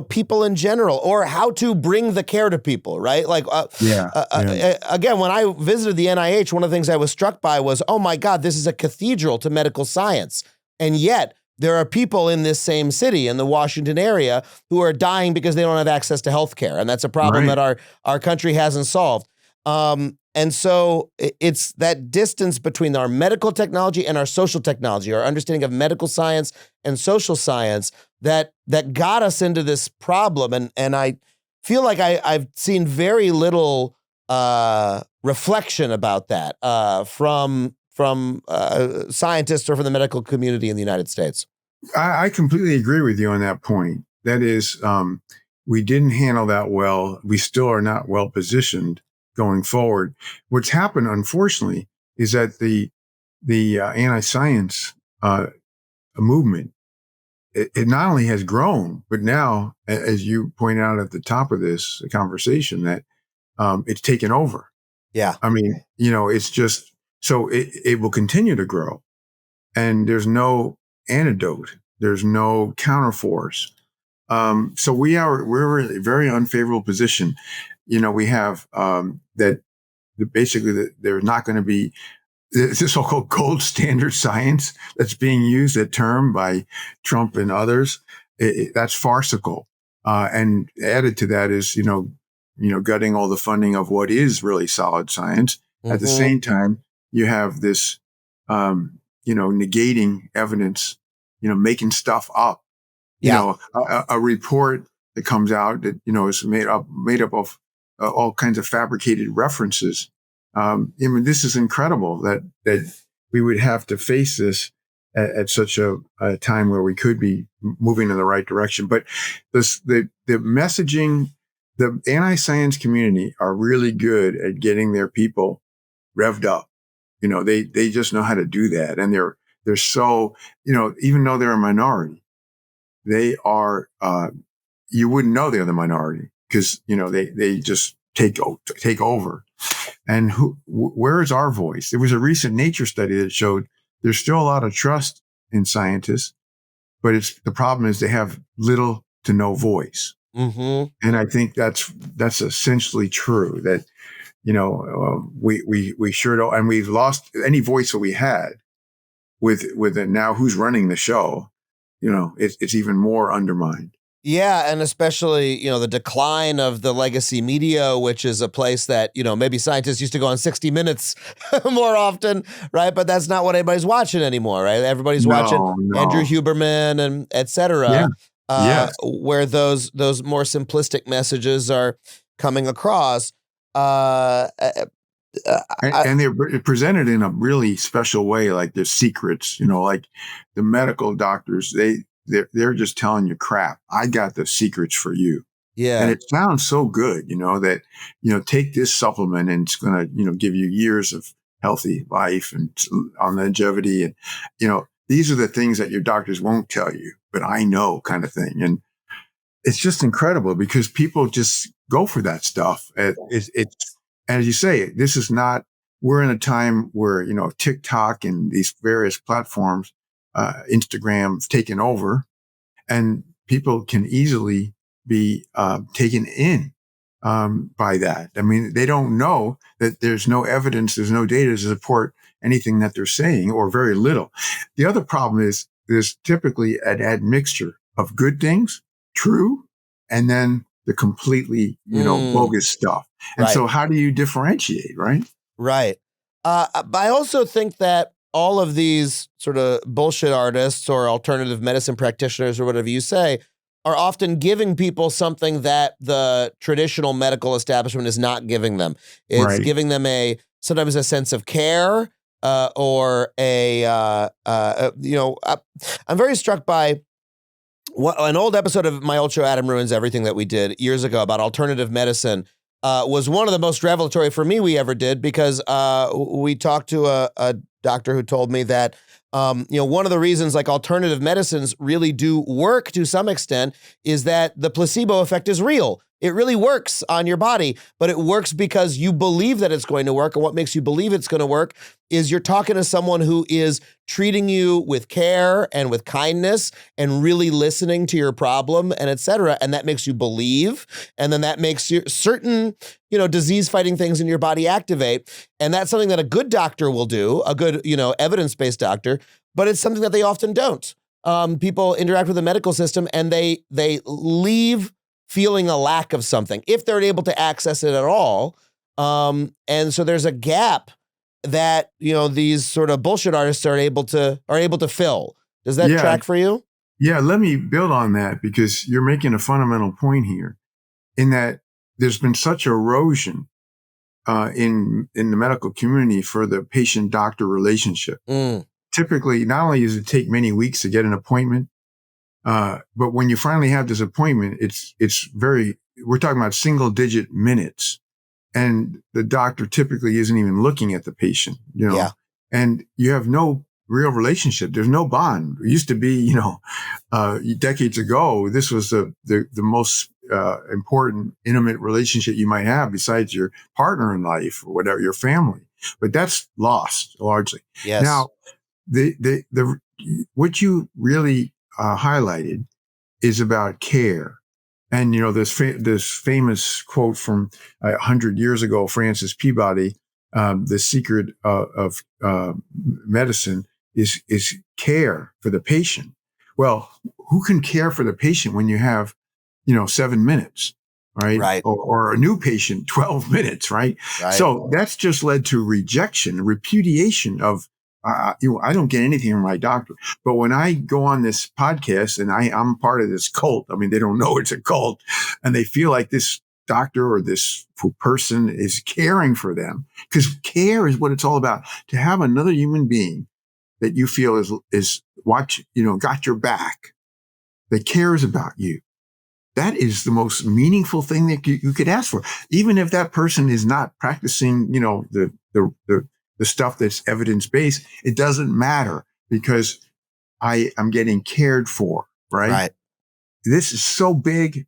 people in general, or how to bring the care to people, right? Like, again, when I visited the NIH, one of the things I was struck by was, oh my God, this is a cathedral to medical science. And yet there are people in this same city, in the Washington area, who are dying because they don't have access to healthcare. And that's a problem that our country hasn't solved. And so it's that distance between our medical technology and our social technology, our understanding of medical science and social science that got us into this problem. And I feel like I've seen very little reflection about that from scientists or from the medical community in the United States. I completely agree with you on that point. That is, we didn't handle that well. We still are not well positioned going forward. What's happened, unfortunately, is that the anti-science movement, it not only has grown, but now, as you point out at the top of this conversation, that it's taken over. Yeah. I mean, it's just, so it will continue to grow. And there's no antidote. There's no counterforce. So we're in a very unfavorable position. We have that basically there's not going to be this so-called gold standard science that's being used, that term by Trump and others. That's farcical. And added to that is, gutting all the funding of what is really solid science. Mm-hmm. At the same time, you have this, negating evidence, making stuff up. A report that comes out that, is made up of all kinds of fabricated references. This is incredible that we would have to face this at such a time where we could be moving in the right direction. But the messaging, the anti-science community are really good at getting their people revved up. They just know how to do that. And they're so, even though they're a minority, they are, you wouldn't know they're the minority because, they just take over. And where is our voice? There was a recent Nature study that showed there's still a lot of trust in scientists, but the problem is they have little to no voice. And I think that's essentially true. That we sure don't, and we've lost any voice that we had with it now. Who's running the show? It's even more undermined. Yeah, and especially, the decline of the legacy media, which is a place that, maybe scientists used to go on 60 Minutes more often, right? But that's not what anybody's watching anymore, right? Everybody's watching Andrew Huberman and et cetera, Yes. where those more simplistic messages are coming across. And they're presented in a really special way, like they're secrets, like the medical doctors, they're just telling you crap. I got the secrets for you. Yeah. And it sounds so good, that, take this supplement and it's going to, give you years of healthy life and on longevity. And, these are the things that your doctors won't tell you, but I know, kind of thing. And it's just incredible because people just go for that stuff. It's as you say, we're in a time where, TikTok and these various platforms, Instagram have taken over, and people can easily be taken in by that. I mean, they don't know that there's no evidence, there's no data to support anything that they're saying, or very little. The other problem is there's typically an admixture of good things, true, and then the completely, bogus stuff. And Right. so how do you differentiate, right? Right. But I also think that all of these sort of bullshit artists or alternative medicine practitioners or whatever you say are often giving people something that the traditional medical establishment is not giving them. It's Right. giving them sometimes a sense of care or I'm very struck by an old episode of my old show, Adam Ruins Everything, that we did years ago about alternative medicine. Was one of the most revelatory for me we ever did, because we talked to a doctor who told me that one of the reasons like alternative medicines really do work to some extent is that the placebo effect is real. It really works on your body, but it works because you believe that it's going to work. And what makes you believe it's going to work is you're talking to someone who is treating you with care and with kindness and really listening to your problem and et cetera. And that makes you believe. And then that makes certain, disease fighting things in your body activate. And that's something that a good doctor will do, a good, evidence-based doctor, but it's something that they often don't. People interact with the medical system and they leave feeling a lack of something if they're able to access it at all. And so there's a gap that, these sort of bullshit artists are able to fill. Does that track for you? Yeah, let me build on that, because you're making a fundamental point here in that there's been such erosion in the medical community for the patient-doctor relationship. Typically, not only does it take many weeks to get an appointment, but when you finally have this appointment, we're talking about single-digit minutes, and the doctor typically isn't even looking at the patient, and you have no real relationship. There's no bond. It used to be, decades ago, this was the most important, intimate relationship you might have besides your partner in life or whatever, your family. But that's lost largely. Yes. Now, what you really highlighted is about care. And, this famous quote from 100 years ago, Francis Peabody, the secret of medicine is care for the patient. Well, who can care for the patient when you have, 7 minutes, right? Right. Or a new patient, 12 minutes, right? So that's just led to rejection, repudiation of, I don't get anything from my doctor. But when I go on this podcast and I'm part of this cult, I mean, they don't know it's a cult, and they feel like this doctor or this person is caring for them, because care is what it's all about. To have another human being that you feel is got your back, that cares about you. That is the most meaningful thing that you could ask for, even if that person is not practicing, the stuff that's evidence-based. It doesn't matter, because I'm getting cared for, right? This is so big.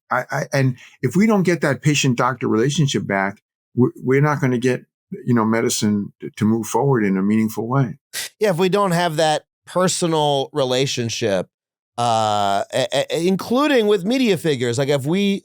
And if we don't get that patient-doctor relationship back, we're not going to get, medicine to move forward in a meaningful way. Yeah, if we don't have that personal relationship, including with media figures. Like if we,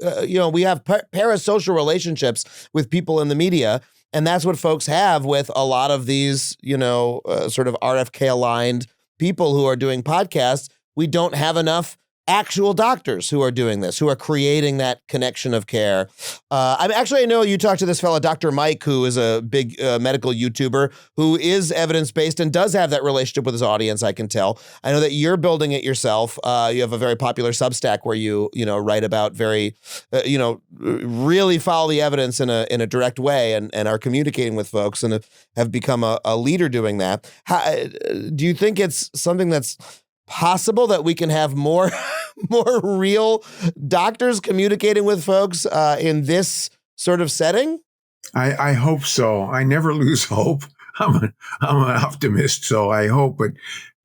we have parasocial relationships with people in the media, and that's what folks have with a lot of these, sort of RFK aligned people who are doing podcasts. We don't have enough actual doctors who are doing this, who are creating that connection of care. I know you talked to this fella, Dr. Mike, who is a big medical YouTuber who is evidence-based and does have that relationship with his audience, I can tell. I know that you're building it yourself. You have a very popular Substack where you write about very, really follow the evidence in a direct way and are communicating with folks and have become a leader doing that. Do you think it's something that's possible that we can have more real doctors communicating with folks in this sort of setting? I hope so. I never lose hope. I'm an optimist, so I hope. But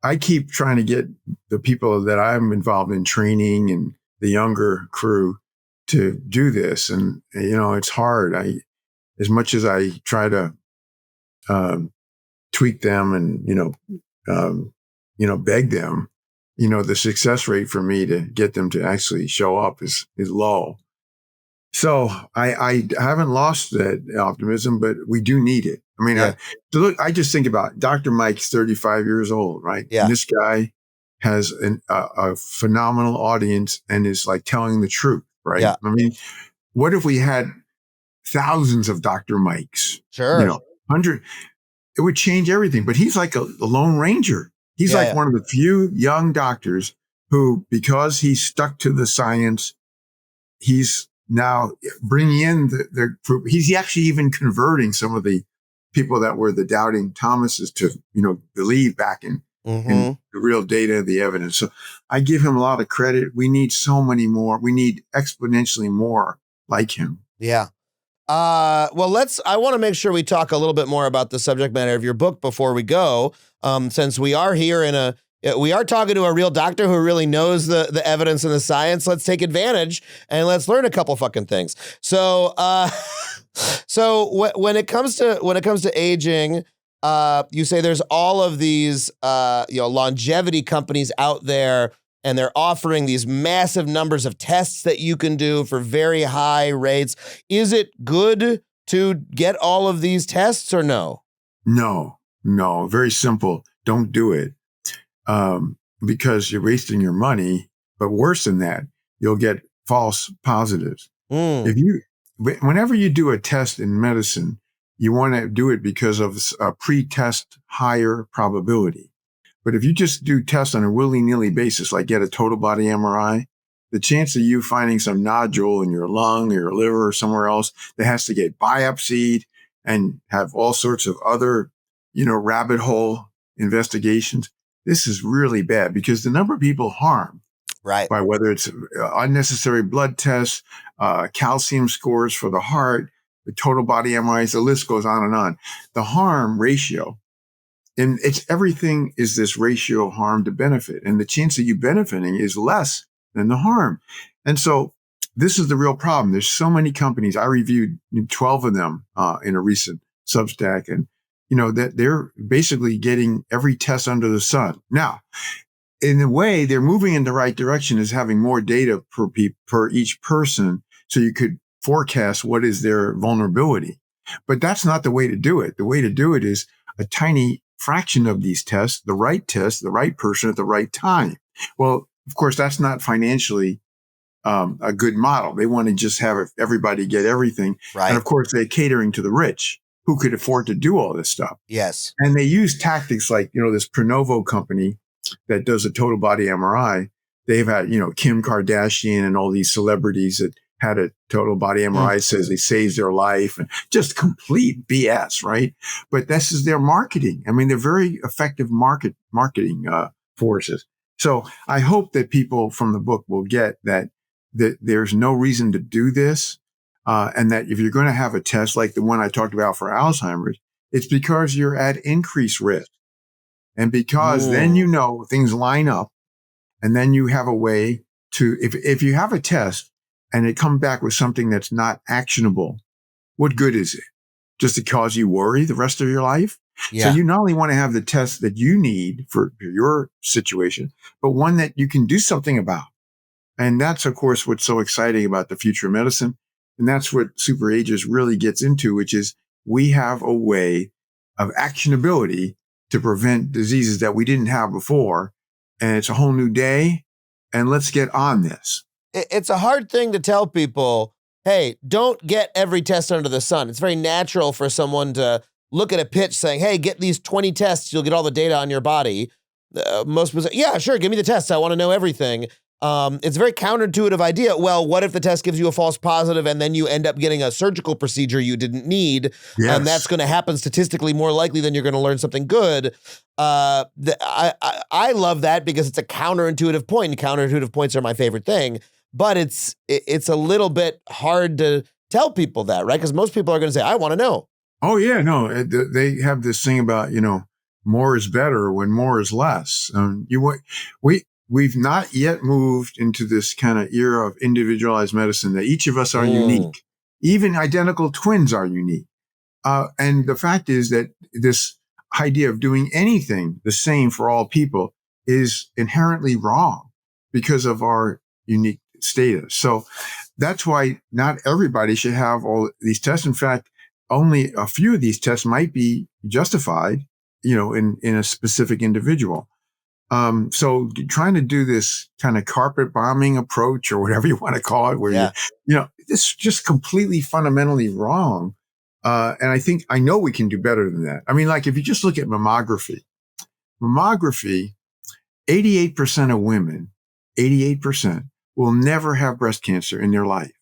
I keep trying to get the people that I'm involved in training and the younger crew to do this, and it's hard. As much as I try to tweak them and beg them, the success rate for me to get them to actually show up is low. So I haven't lost that optimism, but we do need it. I mean, I just think about Dr. Mike's 35 years old, right? Yeah. And this guy has a phenomenal audience and is like telling the truth, right? Yeah. I mean, what if we had thousands of Dr. Mikes? Sure. 100, it would change everything. But he's like a lone ranger. He's one of the few young doctors who, because he's stuck to the science, he's now bringing in the group. He's actually even converting some of the people that were the doubting Thomases to, believe back in the real data, the evidence. So I give him a lot of credit. We need so many more. We need exponentially more like him. Yeah. I want to make sure we talk a little bit more about the subject matter of your book before we go, since we are here we are talking to a real doctor who really knows the evidence and the science. Let's take advantage and let's learn a couple fucking things. So, when it comes to aging, you say there's all of these, longevity companies out there, and they're offering these massive numbers of tests that you can do for very high rates. Is it good to get all of these tests or no? No, very simple. Don't do it. Because you're wasting your money, but worse than that, you'll get false positives. Whenever you do a test in medicine, you want to do it because of a pre-test higher probability. But if you just do tests on a willy-nilly basis, like get a total body MRI, the chance of you finding some nodule in your lung or your liver or somewhere else that has to get biopsied and have all sorts of other, rabbit hole investigations, this is really bad because the number of people harmed, right, by whether it's unnecessary blood tests, calcium scores for the heart, the total body MRIs, the list goes on and on. The harm ratio, and everything is this ratio of harm to benefit, and the chance of you benefiting is less than the harm. And so this is the real problem. There's so many companies. I reviewed 12 of them in a recent Substack, and that they're basically getting every test under the sun. Now, in a way, they're moving in the right direction, is having more data per each person, so you could forecast what is their vulnerability. But that's not the way to do it. The way to do it is a tiny fraction of these tests, the right test, the right person at the right time. Well, of course, that's not financially a good model. They want to just have everybody get everything. Right. And of course, they're catering to the rich who could afford to do all this stuff. Yes. And they use tactics like, this Conover company that does a total body MRI. They've had, Kim Kardashian and all these celebrities that had a total body MRI says they saved their life, and just complete BS, right? But this is their marketing. I mean, they're very effective marketing forces. So I hope that people from the book will get that there's no reason to do this. And that if you're going to have a test like the one I talked about for Alzheimer's, it's because you're at increased risk. And because then things line up, and then you have a way to, if you have a test and it comes back with something that's not actionable, what good is it? Just to cause you worry the rest of your life? So Yeah. you not only want to have the test that you need for your situation, but one that you can do something about. And that's, of course, what's so exciting about the future of medicine. And that's what Super Agers really gets into, which is we have a way of actionability to prevent diseases that we didn't have before. And it's a whole new day. And let's get on this. It's a hard thing to tell people, hey, don't get every test under the sun. It's very natural for someone to look at a pitch saying, hey, get these 20 tests, you'll get all the data on your body. Most people say, yeah, sure, give me the tests. I want to know everything. It's a very counterintuitive idea. Well, what if the test gives you a false positive and then you end up getting a surgical procedure you didn't need? Yes. And that's going to happen statistically more likely than you're going to learn something good. I love that because it's a counterintuitive point, and counterintuitive points are my favorite thing. But it's a little bit hard to tell people that, right? Because most people are going to say, I want to know. Oh, yeah, no, they have this thing about, more is better when more is less. We've not yet moved into this kind of era of individualized medicine that each of us are unique. Even identical twins are unique. And the fact is that this idea of doing anything the same for all people is inherently wrong because of our unique status. So that's why not everybody should have all these tests. In fact, only a few of these tests might be justified, in a specific individual. So trying to do this kind of carpet bombing approach or whatever you want to call it, where it's just completely fundamentally wrong. And I know we can do better than that. I mean, like if you just look at mammography, 88% of women, 88% will never have breast cancer in their life.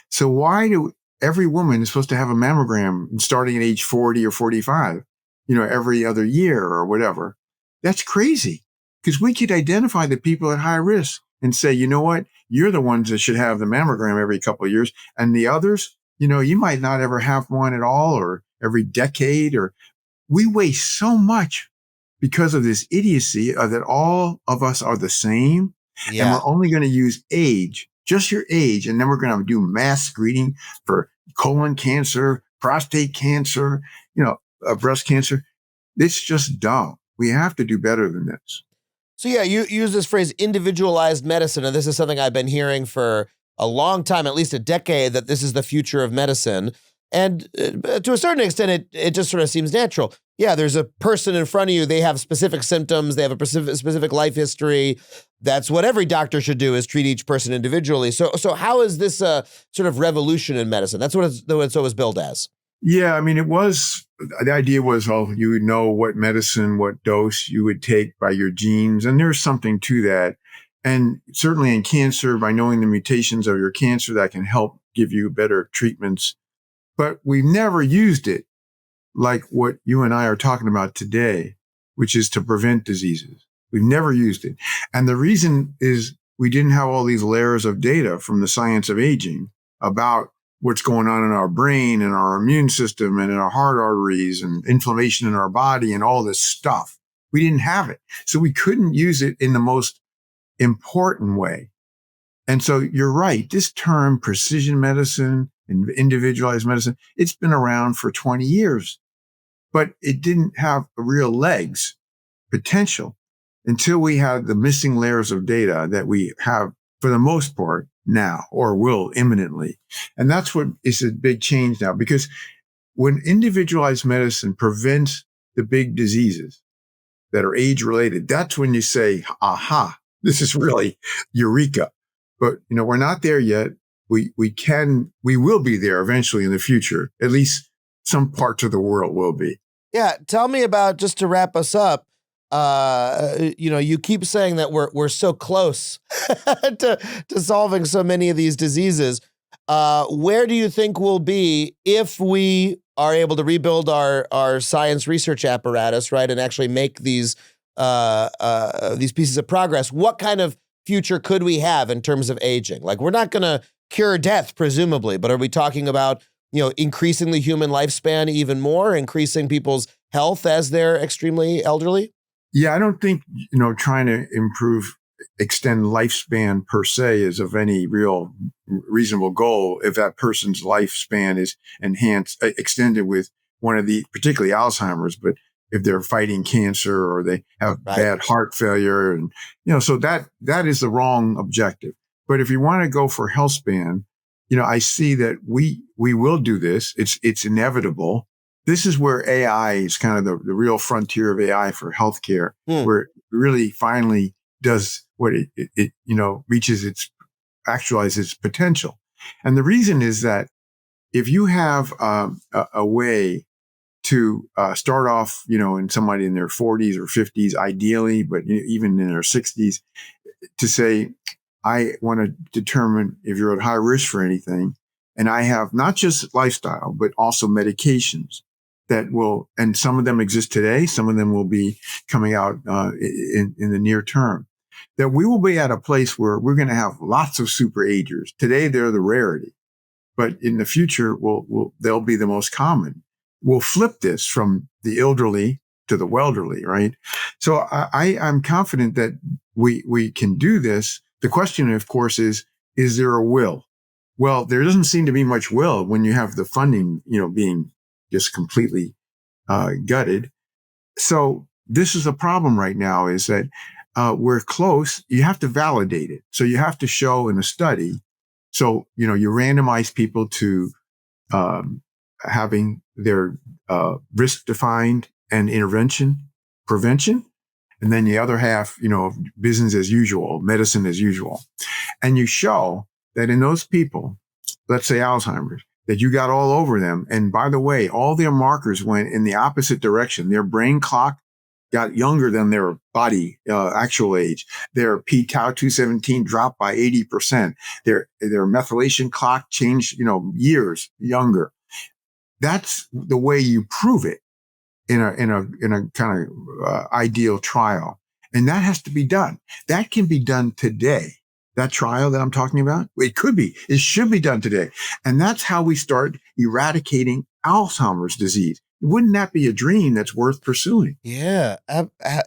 So why do every woman is supposed to have a mammogram starting at age 40 or 45, every other year or whatever? That's crazy. Because we could identify the people at high risk and say, you know what, you're the ones that should have the mammogram every couple of years. And the others, you might not ever have one at all or every decade. Or we waste so much because of this idiocy that all of us are the same. Yeah. And we're only going to use age, just your age. And then we're going to do mass screening for colon cancer, prostate cancer, breast cancer. It's just dumb. We have to do better than this. So yeah, you use this phrase individualized medicine, and this is something I've been hearing for a long time, at least a decade, that this is the future of medicine. And to a certain extent, it just sort of seems natural. Yeah, there's a person in front of you, they have specific symptoms, they have a specific life history. That's what every doctor should do, is treat each person individually. So how is this a sort of revolution in medicine? That's what it's always billed as. Yeah, I mean, the idea was, you would know what medicine, what dose you would take by your genes. And there's something to that. And certainly in cancer, by knowing the mutations of your cancer, that can help give you better treatments. But we've never used it like what you and I are talking about today, which is to prevent diseases. We've never used it. And the reason is we didn't have all these layers of data from the science of aging about what's going on in our brain and our immune system and in our heart arteries and inflammation in our body and all this stuff. We didn't have it. So we couldn't use it in the most important way. And so you're right. This term precision medicine and individualized medicine, it's been around for 20 years, but it didn't have real legs, potential, until we had the missing layers of data that we have for the most part now, or will imminently. And that's what is a big change now, because when individualized medicine prevents the big diseases that are age related, that's when you say, aha, this is really eureka. But, we're not there yet. We will be there eventually in the future. At least some parts of the world will be. Yeah. Tell me about, just to wrap us up, you keep saying that we're so close to solving so many of these diseases. Where do you think we'll be if we are able to rebuild our science research apparatus, right, and actually make these pieces of progress? What kind of future could we have in terms of aging? Like, we're not going to cure death, presumably, but are we talking about, increasing the human lifespan even more, increasing people's health as they're extremely elderly? Yeah, I don't think, trying to extend lifespan per se is of any real reasonable goal if that person's lifespan is extended with one of the, particularly Alzheimer's, but if they're fighting cancer or they have Right. bad heart failure. And, so that is the wrong objective. But if you want to go for health span, I see that we will do this. It's inevitable. This is where AI is kind of the real frontier of AI for healthcare, where it really finally does what it actualizes its potential. And the reason is that if you have a way to start off, in somebody in their 40s or 50s, ideally, but even in their 60s, to say, I want to determine if you're at high risk for anything. And I have not just lifestyle, but also medications that will, and some of them exist today. Some of them will be coming out in the near term. That we will be at a place where we're going to have lots of super agers. Today, they're the rarity. But in the future, they'll be the most common. We'll flip this from the elderly to the welderly, right? So I'm confident that we can do this. The question, of course, is there a will? Well, there doesn't seem to be much will when you have the funding, being just completely gutted. So this is a problem right now, is that we're close. You have to validate it. So you have to show in a study. So, you randomize people to having their risk defined and prevention. And then the other half, business as usual, medicine as usual. And you show that in those people, let's say Alzheimer's, that you got all over them. And by the way, all their markers went in the opposite direction. Their brain clock got younger than their body actual age. Their p-tau 217 dropped by 80%. Their methylation clock changed, years younger. That's the way you prove it in a kind of ideal trial. And that has to be done. That can be done today. That trial that I'm talking about, it should be done today. And that's how we start eradicating Alzheimer's disease. Wouldn't that be a dream that's worth pursuing? Yeah,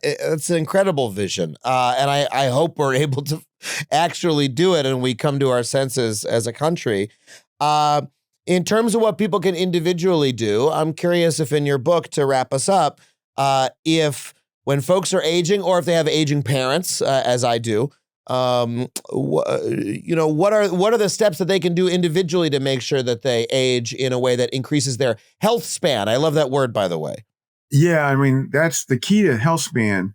it's an incredible vision. And I hope we're able to actually do it and we come to our senses as a country. In terms of what people can individually do, I'm curious if in your book, to wrap us up, if when folks are aging or if they have aging parents, as I do, what are the steps that they can do individually to make sure that they age in a way that increases their health span? I love that word, by the way. Yeah, I mean, that's the key to health span.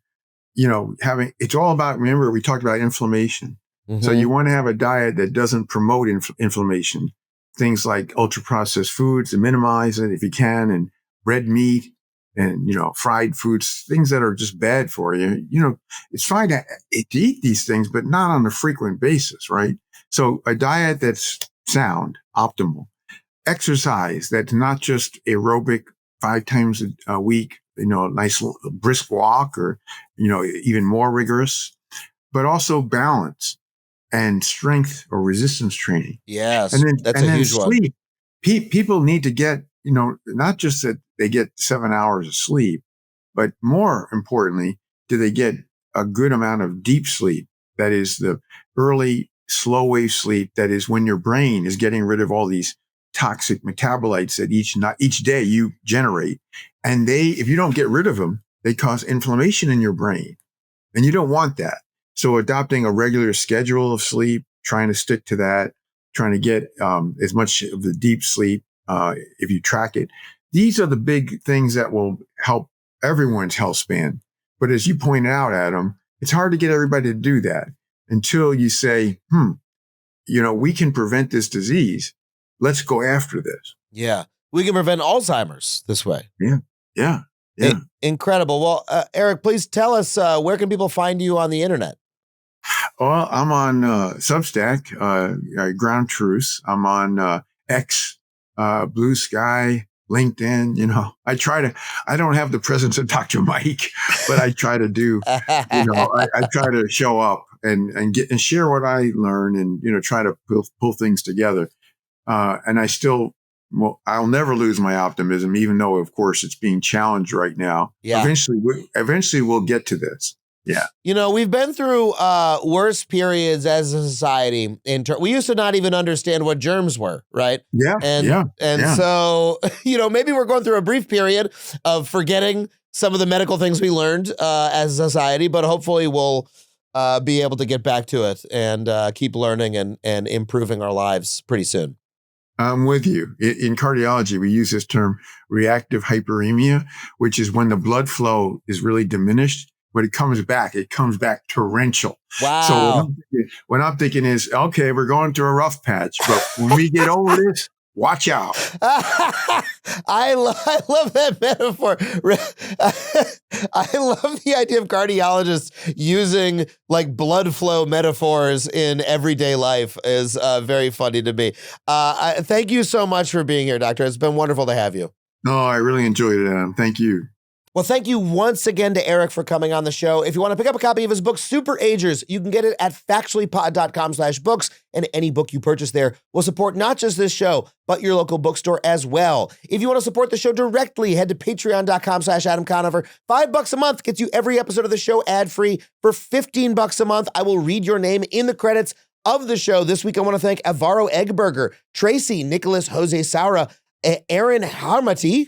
It's all about, remember, we talked about inflammation. Mm-hmm. So you want to have a diet that doesn't promote inflammation. Things like ultra processed foods to minimize it if you can, and red meat and, fried foods, things that are just bad for you. It's fine to eat these things, but not on a frequent basis, right? So a diet that's sound, optimal, exercise that's not just aerobic 5 times a week, a nice brisk walk or, even more rigorous, but also balance and strength or resistance training. Yes, and that's a then huge sleep. one. People need to get, not just that they get 7 hours of sleep, but more importantly, do they get a good amount of deep sleep? That is the early slow wave sleep. That is when your brain is getting rid of all these toxic metabolites that each day you generate. And if you don't get rid of them, they cause inflammation in your brain. And you don't want that. So adopting a regular schedule of sleep, trying to stick to that, trying to get as much of the deep sleep if you track it. These are the big things that will help everyone's health span. But as you point out, Adam, it's hard to get everybody to do that until you say, we can prevent this disease. Let's go after this. Yeah. We can prevent Alzheimer's this way. Yeah. Incredible. Well, Eric, please tell us, where can people find you on the internet? Well, I'm on Substack, Ground Truth. I'm on X, Blue Sky, LinkedIn. I don't have the presence of Dr. Mike, but I try to do, I try to show up and share what I learn and, try to pull things together. And I'll never lose my optimism, even though, of course, it's being challenged right now. Yeah. Eventually we'll get to this. Yeah. You know, we've been through worse periods as a society. We used to not even understand what germs were, right? Yeah. And so, you know, maybe we're going through a brief period of forgetting some of the medical things we learned as a society, but hopefully we'll be able to get back to it and keep learning and improving our lives pretty soon. I'm with you. In cardiology, we use this term reactive hyperemia, which is when the blood flow is really diminished. But it comes back torrential. Wow. So what I'm thinking is, okay, we're going through a rough patch, but when we get over this, watch out. I love that metaphor. I love the idea of cardiologists using like blood flow metaphors in everyday life is very funny to me. Thank you so much for being here, Doctor. It's been wonderful to have you. No, I really enjoyed it, Adam. Thank you. Well, thank you once again to Eric for coming on the show. If you want to pick up a copy of his book, Super Agers, you can get it at factuallypod.com/books, and any book you purchase there will support not just this show, but your local bookstore as well. If you want to support the show directly, head to patreon.com/Adam Conover. $5 a month gets you every episode of the show ad-free. For $15 a month, I will read your name in the credits of the show. This week, I want to thank Avaro Eggburger, Tracy, Nicholas, Jose Saura, Aaron Harmony.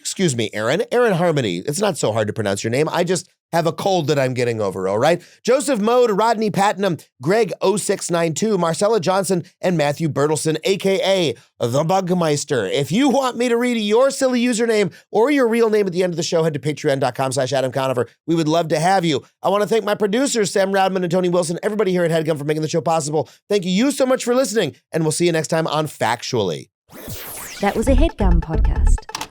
It's not so hard to pronounce your name. I just have a cold that I'm getting over, all right? Joseph Mode, Rodney Patnam, Greg 0692, Marcella Johnson, and Matthew Bertelson, aka The Bugmeister. If you want me to read your silly username or your real name at the end of the show, head to patreon.com/Adam Conover. We would love to have you. I want to thank my producers, Sam Radman and Tony Wilson, everybody here at HeadGum for making the show possible. Thank you so much for listening, and we'll see you next time on Factually. That was a HeadGum podcast.